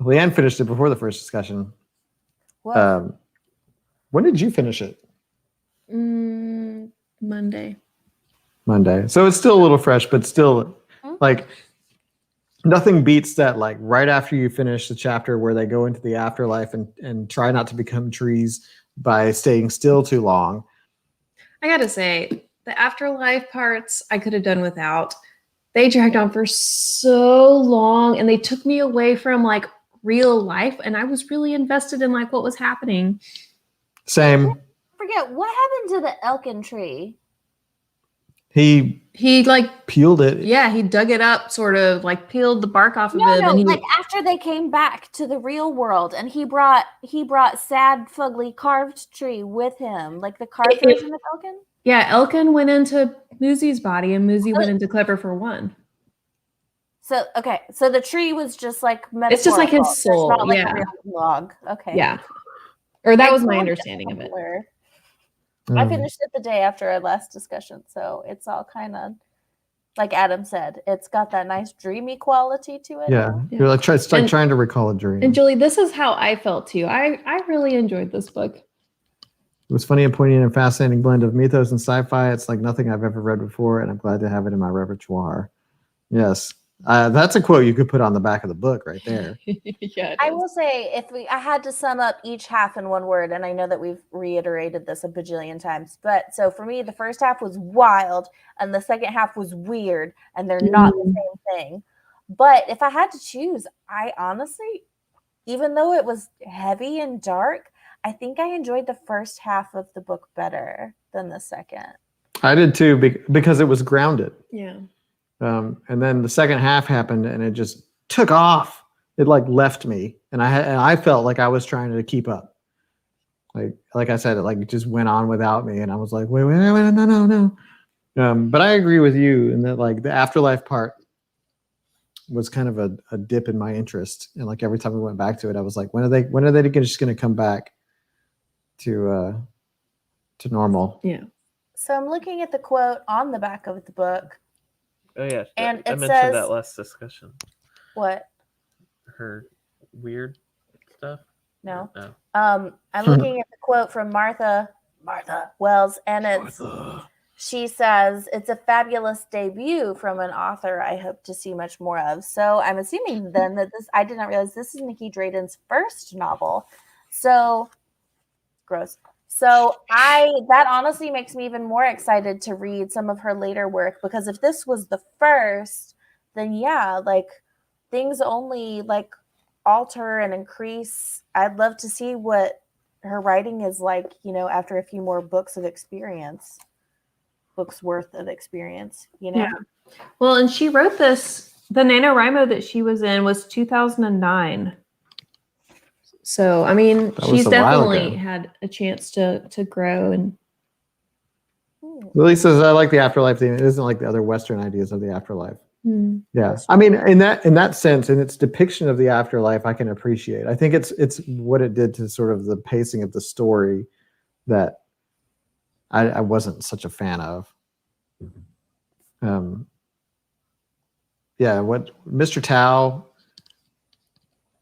Leanne finished it before the first discussion. Whoa. When did you finish it? Monday. Monday. So it's still a little fresh, but still like nothing beats that, like right after you finish the chapter where they go into the afterlife and try not to become trees by staying still too long. I gotta say, the afterlife parts I could have done without. They dragged on for so long, and they took me away from like real life, and I was really invested in like what was happening. Same. Forget what happened to the Elkin tree. He like peeled it. Yeah, he dug it up, sort of like peeled the bark off of it. No, And he like after they came back to the real world, and he brought sad, fugly carved tree with him, like the carved version of Elkin. Yeah, Elkin went into Moosey's body, and Moosey went into Clever for one. So okay, so the tree was just like metaphorical. It's just like his soul. It's not like yeah, a real log. Okay. yeah. Or that It's was my not understanding of it. similar. I finished it the day after our last discussion, so it's all kind of like Adam said. It's got that nice dreamy quality to it. Yeah, you're like trying to recall a dream. And Julie, this is how I felt too. I really enjoyed this book. It was funny and poignant and fascinating blend of mythos and sci-fi. It's like nothing I've ever read before, and I'm glad to have it in my repertoire. Yes, that's a quote you could put on the back of the book right there. Yeah, I will say, I had to sum up each half in one word, and I know that we've reiterated this a bajillion times, but so for me, the first half was wild, and the second half was weird, and they're not the same thing. But if I had to choose, I honestly, even though it was heavy and dark, I think I enjoyed the first half of the book better than the second. I did too, because it was grounded. Yeah. And then the second half happened, and it just took off. It like left me, and I felt like I was trying to keep up. Like I said, it just went on without me, and I was like, wait, no. But I agree with you in that like the afterlife part was kind of a dip in my interest, and like every time we went back to it, I was like, when are they just going to come back to normal? Yeah. So I'm looking at the quote on the back of the book. Oh yeah, and I it mentioned says that last discussion. What? Her weird stuff. No. No. I'm looking at the quote from Martha Wells, and she says, it's a fabulous debut from an author I hope to see much more of. So I'm assuming then that I did not realize this is Nicky Drayden's first novel. So gross. So that honestly makes me even more excited to read some of her later work, because if this was the first, then yeah, like things only like alter and increase. I'd love to see what her writing is like, after a few more books worth of experience, Yeah. Well, and she wrote this, the NaNoWriMo that she was in was 2009. So, I mean, she's definitely had a chance to grow. And Lily says, I like the afterlife theme. It isn't like the other Western ideas of the afterlife. Yeah. I mean, in that sense, in its depiction of the afterlife, I can appreciate. I think it's what it did to sort of the pacing of the story that I wasn't such a fan of. Yeah, what Mr. Tao,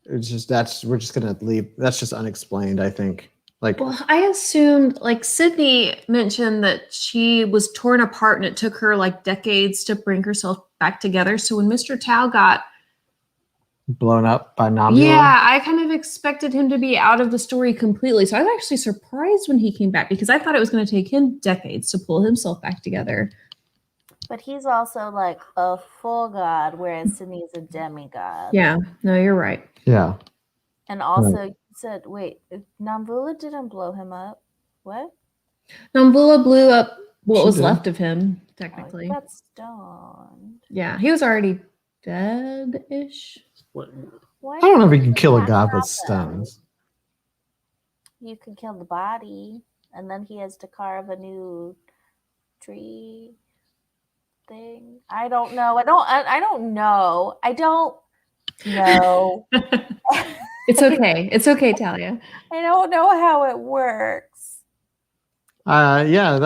it's just we're just gonna leave. That's just unexplained, I think. Well, I assumed, like Sydney mentioned, that she was torn apart and it took her like decades to bring herself back together. So when Mr. Tao got blown up by Nabula, yeah, I kind of expected him to be out of the story completely. So I was actually surprised when he came back, because I thought it was going to take him decades to pull himself back together. But he's also like a full god, whereas Sydney's a demigod. Yeah, no, you're right. Yeah. And also, you said, wait, Namvula didn't blow him up. What? Namvula blew up what She was did. left of him, Oh, technically. he got stoned. Yeah, he was already dead-ish. What? Why I don't know if did you can kill a that god with happen? stones. You can kill the body, and then he has to carve a new tree thing. I don't know. I don't know. I don't know. It's okay. It's okay, Talia. I don't know how it works. Yeah,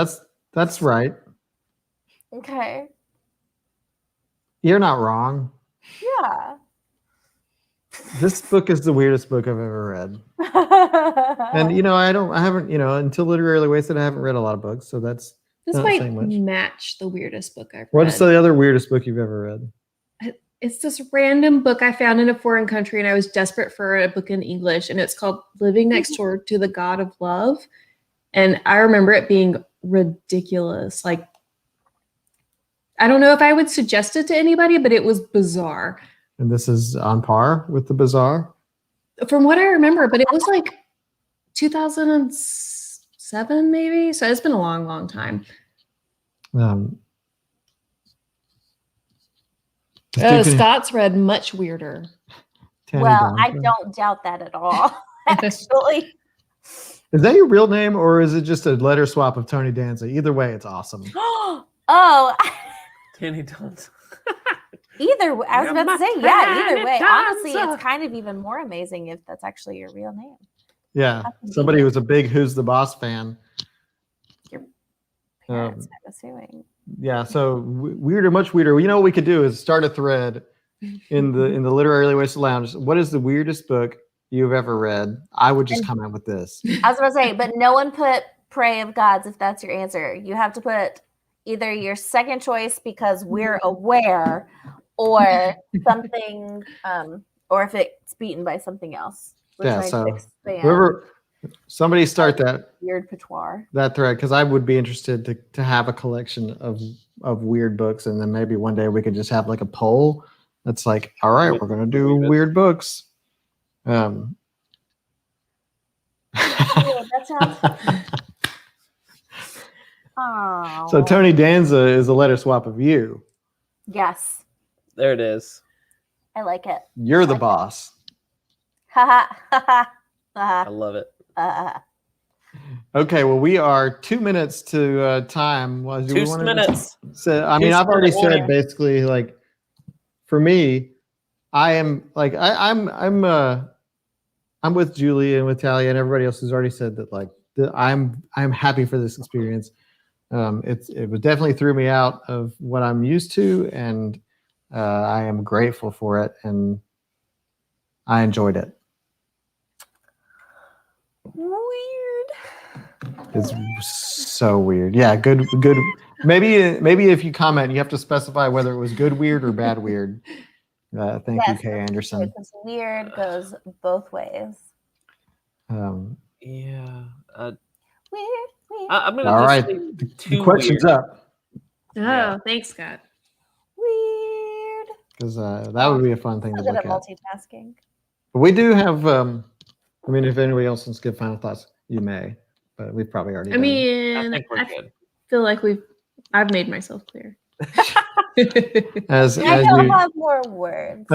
that's right. Okay. You're not wrong. Yeah. This book is the weirdest book I've ever read. And I haven't, until Literally Wasted, I haven't read a lot of books, so that's This not might saying much. match the weirdest book I've read. What's the other weirdest book you've ever read? It's this random book I found in a foreign country, and I was desperate for a book in English, and it's called Living Next Door to the God of Love. And I remember it being ridiculous. Like, I don't know if I would suggest it to anybody, but it was bizarre. And this is on par with the Bazaar? From what I remember, but it was like 2007, maybe. So it's been a long, long time. Scott's read much weirder. Well, I don't doubt that at all, actually. Is that your real name, or is it just a letter swap of Tony Danza? Either way, it's awesome. Oh. Danny Danza. Either way, I was about to say, yeah, either way. Honestly, it's kind of even more amazing if that's actually your real name. Yeah, somebody who's a big Who's the Boss fan. Your parents, I'm assuming. Yeah, so weirder, much weirder. You know what we could do is start a thread in the Literally Wasted Lounge. What is the weirdest book you've ever read? I would just comment with this. I was about to say, but no one put Prey of Gods if that's your answer. You have to put either your second choice because we're aware, or something, or if it's beaten by something else. Yeah, so whoever, somebody start that weird patois, that thread, because I would be interested to have a collection of weird books, and then maybe one day we could just have like a poll that's like, all right, we're gonna do weird books. that sounds. Oh. So Tony Danza is a letter swap of you. Yes. There it is. I like it. You're the boss. Ha ha. I love it. Okay, well, we are 2 minutes to time. Well, 2 minutes. So, I mean, I've already said basically, like, for me, I am like I'm with Julie and with Talia and everybody else who's already said that, like, I'm happy for this experience. It was definitely threw me out of what I'm used to, and I am grateful for it, and I enjoyed it. Weird. It's so weird. Yeah, good. Maybe if you comment, you have to specify whether it was good weird or bad weird. Thank you, Kay Anderson. Because weird goes both ways. Yeah. Weird. I'm gonna all just right. say The question's weird. up. Oh, Yeah. thanks, Scott. Weird. Because that would be a fun thing to Good look at at. multitasking. But we do have. I mean, if anybody else wants to give final thoughts, you may. But we've probably already. I mean, I think we're good. feel like I've made myself clear. as I don't you, have more words.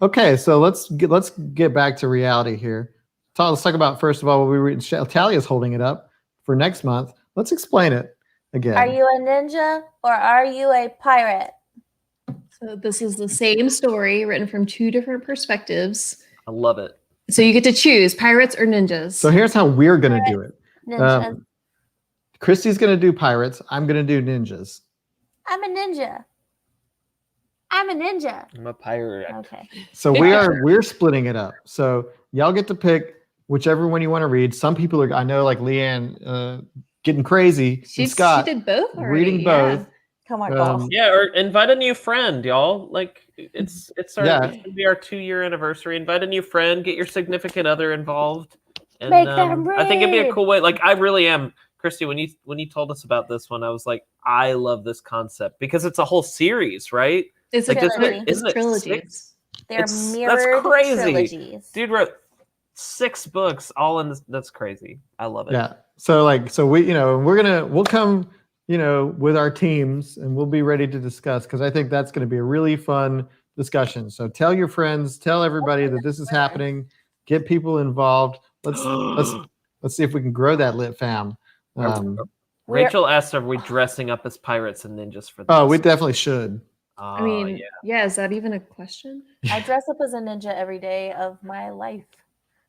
Okay, so let's get back to reality here. Let's talk about, first of all, what we read. Talia's holding it up for next month. Let's explain it again. Are you a ninja or are you a pirate? So this is the same story written from two different perspectives. I love it. So you get to choose pirates or ninjas. So here's how we're gonna do it. Ninjas. Christy's gonna do pirates. I'm gonna do ninjas. I'm a ninja. I'm a ninja. I'm a pirate. Okay. So we're splitting it up. So y'all get to pick whichever one you want to read. Some people are, I know, like Leanne, getting crazy. She Scott did both already, reading both. Come on, girls. Yeah, or invite a new friend, y'all. Like it's it's gonna be our 2-year anniversary. Invite a new friend, get your significant other involved. And Make them I think it'd be a cool way. Like I really am Christy, when you told us about this one, I was like, I love this concept because it's a whole series, right? It's Like, a trilogy. isn't it trilogy. six? They're That's mirrored crazy. trilogies. Dude wrote 6 books all in this. That's crazy. I love it. Yeah. So we, we'll come, with our teams and we'll be ready to discuss because I think that's going to be a really fun discussion. So tell your friends, tell everybody that this is happening, get people involved. Let's see if we can grow that lit fam. Rachel asked, "Are we dressing up as pirates and ninjas for this?" Oh, we definitely should. Oh, I mean, yeah, is that even a question? I dress up as a ninja every day of my life.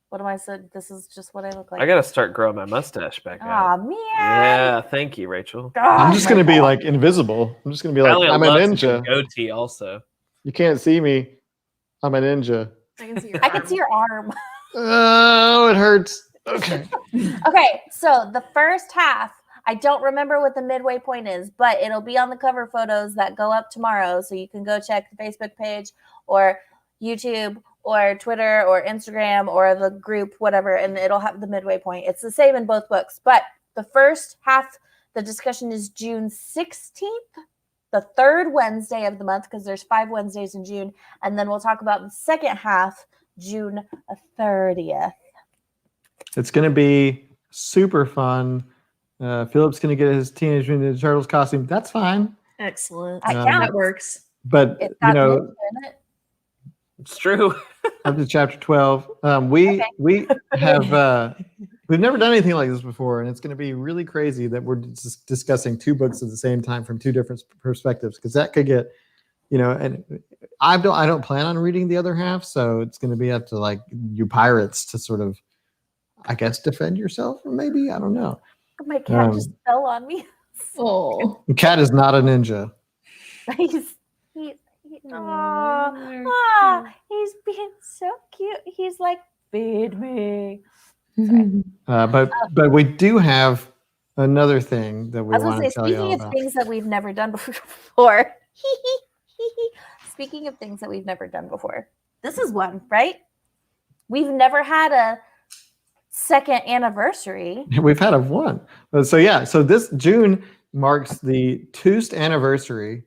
What am I said? This is just what I look like. I gotta start growing my mustache back out. Oh man! Yeah, thank you, Rachel. I'm just gonna be like invisible. I'm just gonna be like, Elliot I'm a loves ninja. the goatee also. You can't see me. I'm a ninja. I can see your I can see your arm. Oh, it hurts. Okay. Okay, so the first half, I don't remember what the midway point is, but it'll be on the cover photos that go up tomorrow. So you can go check the Facebook page or YouTube or Twitter or Instagram or the group, whatever, and it'll have the midway point. It's the same in both books. But the first half, the discussion is June 16th, the third Wednesday of the month, because there's 5 Wednesdays in June. And then we'll talk about the second half, June 30th. It's going to be super fun. Philip's going to get his Teenage Mutant Ninja Turtles costume. That's fine. Excellent. That works. But, It's got ninja in it. It's true. up to chapter 12. We have we've never done anything like this before, and it's going to be really crazy that we're discussing 2 books at the same time from 2 different perspectives, because that could get, and I don't plan on reading the other half, so it's going to be up to like you pirates to sort of, I guess, defend yourself, or maybe, I don't know. My cat just fell on me. Oh, The cat is not a ninja. He's being so cute. He's like, feed me. But we do have another thing that we I was want going to to say, tell you speaking all of about. things that we've never done before. Speaking of things that we've never done before. This is one, right? We've never had a second anniversary. We've had one. So this June marks the 2nd anniversary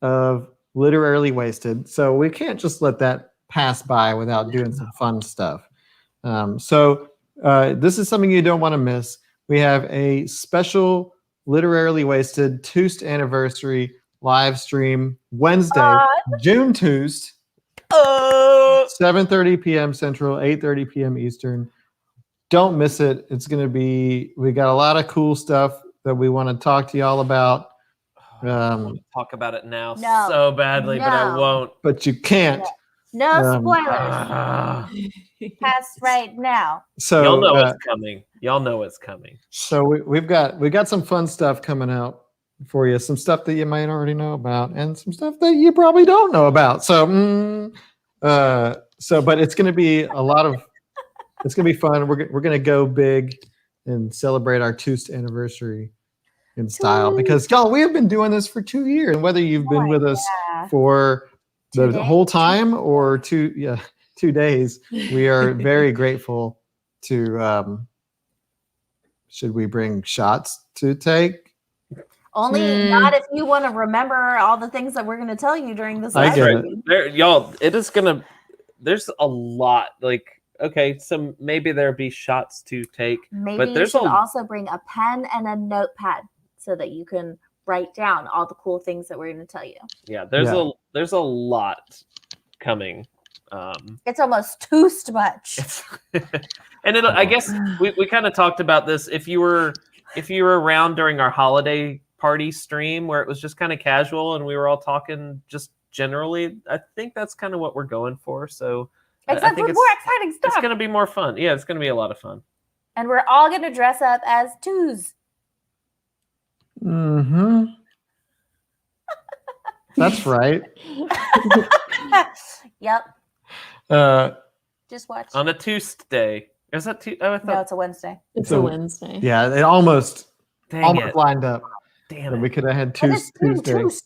of Literarily Wasted. So we can't just let that pass by without doing some fun stuff. This is something you don't want to miss. We have a special Literarily Wasted 2nd anniversary live stream Wednesday, June 2nd, 7:30 p.m. Central, 8:30 p.m. Eastern. Don't miss it. It's going to be, we got a lot of cool stuff that we want to talk to y'all about. I want to talk about it now so badly, but I won't. But you can't. No spoilers. Pass right now. So y'all know it's coming. Y'all know it's coming. So we got some fun stuff coming out for you. Some stuff that you might already know about, and some stuff that you probably don't know about. But it's going to be a lot of. It's going to be fun. We're going to go big and celebrate our 2nd anniversary in style, because y'all, we have been doing this for 2 years, and whether you've been with us for the whole time or 2 days, we are very grateful to. Should we bring shots to take? Only not if you want to remember all the things that we're going to tell you during this. I get it. Y'all, it is gonna. There's a lot. Like, okay, so maybe there'll be shots to take. Maybe but there's you should also bring a pen and a notepad so that you can write down all the cool things that we're going to tell you. Yeah, there's a lot coming. It's almost too much. And I guess we kind of talked about this. If you were around during our holiday party stream where it was just kind of casual and we were all talking just generally, I think that's kind of what we're going for. So except for more exciting stuff. It's going to be more fun. Yeah, it's going to be a lot of fun. And we're all going to dress up as twos. Mm-hmm. That's right. Yep. Just watch. On a Tuesday. Is that No, it's a Wednesday. It's a Wednesday. Yeah, it almost Dang lined up. Damn it. We could have had Tuesdays.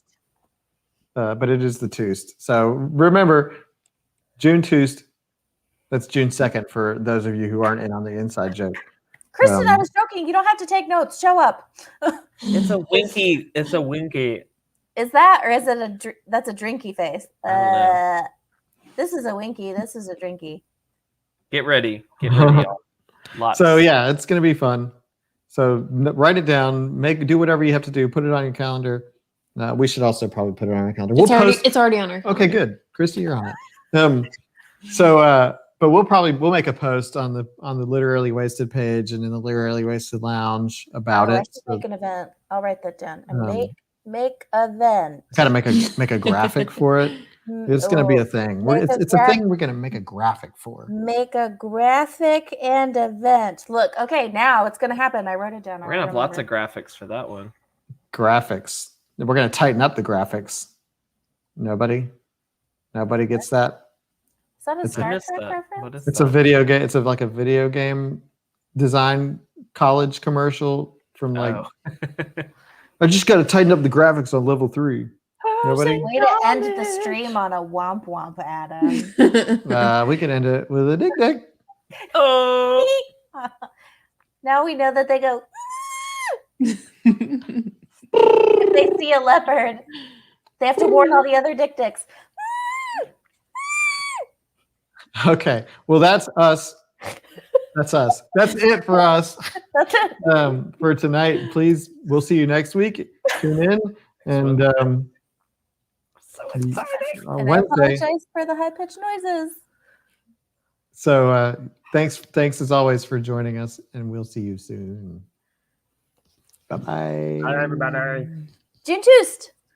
But it is the 2nd. So remember, June 2nd. That's June 2nd for those of you who aren't in on the inside joke. Kristen, I was joking. You don't have to take notes. Show up. It's a winky. It's a winky. Is that, or is it that's a drinky face? I don't know. This is a winky. This is a drinky. Get ready. Get ready, y'all. Lots. So yeah, it's gonna be fun. So write it down. Do whatever you have to do. Put it on your calendar. We should also probably put it on our calendar. It's already on our calendar. Okay, good. Christy, you're on it. But we'll make a post on the Literally Wasted page and in the Literally Wasted Lounge about it. I should make an event. I'll write that down. And make event. Gotta make a graphic for it. It's gonna be a thing. It's a thing we're gonna make a graphic for. Make a graphic and event. Look, okay, now it's gonna happen. I wrote it down. We're gonna have lots of graphics for that one. Graphics. We're gonna tighten up the graphics. Nobody gets that. Is that a Star Trek reference? It's a video game. It's like a video game design college commercial from like. I just got to tighten up the graphics on level 3. Nobody. Way to end the stream on a womp womp, Adam. We can end it with a dick dick. Oh. Now we know that they go. If they see a leopard, they have to warn all the other dick dicks. Okay. Well, that's us. That's us. That's it for us. That's it. For tonight. Please, we'll see you next week. Tune in and So exciting. on And Wednesday. I apologize for the high pitched noises. So thanks as always for joining us, and we'll see you soon. Bye bye. Bye, everybody. June Toost.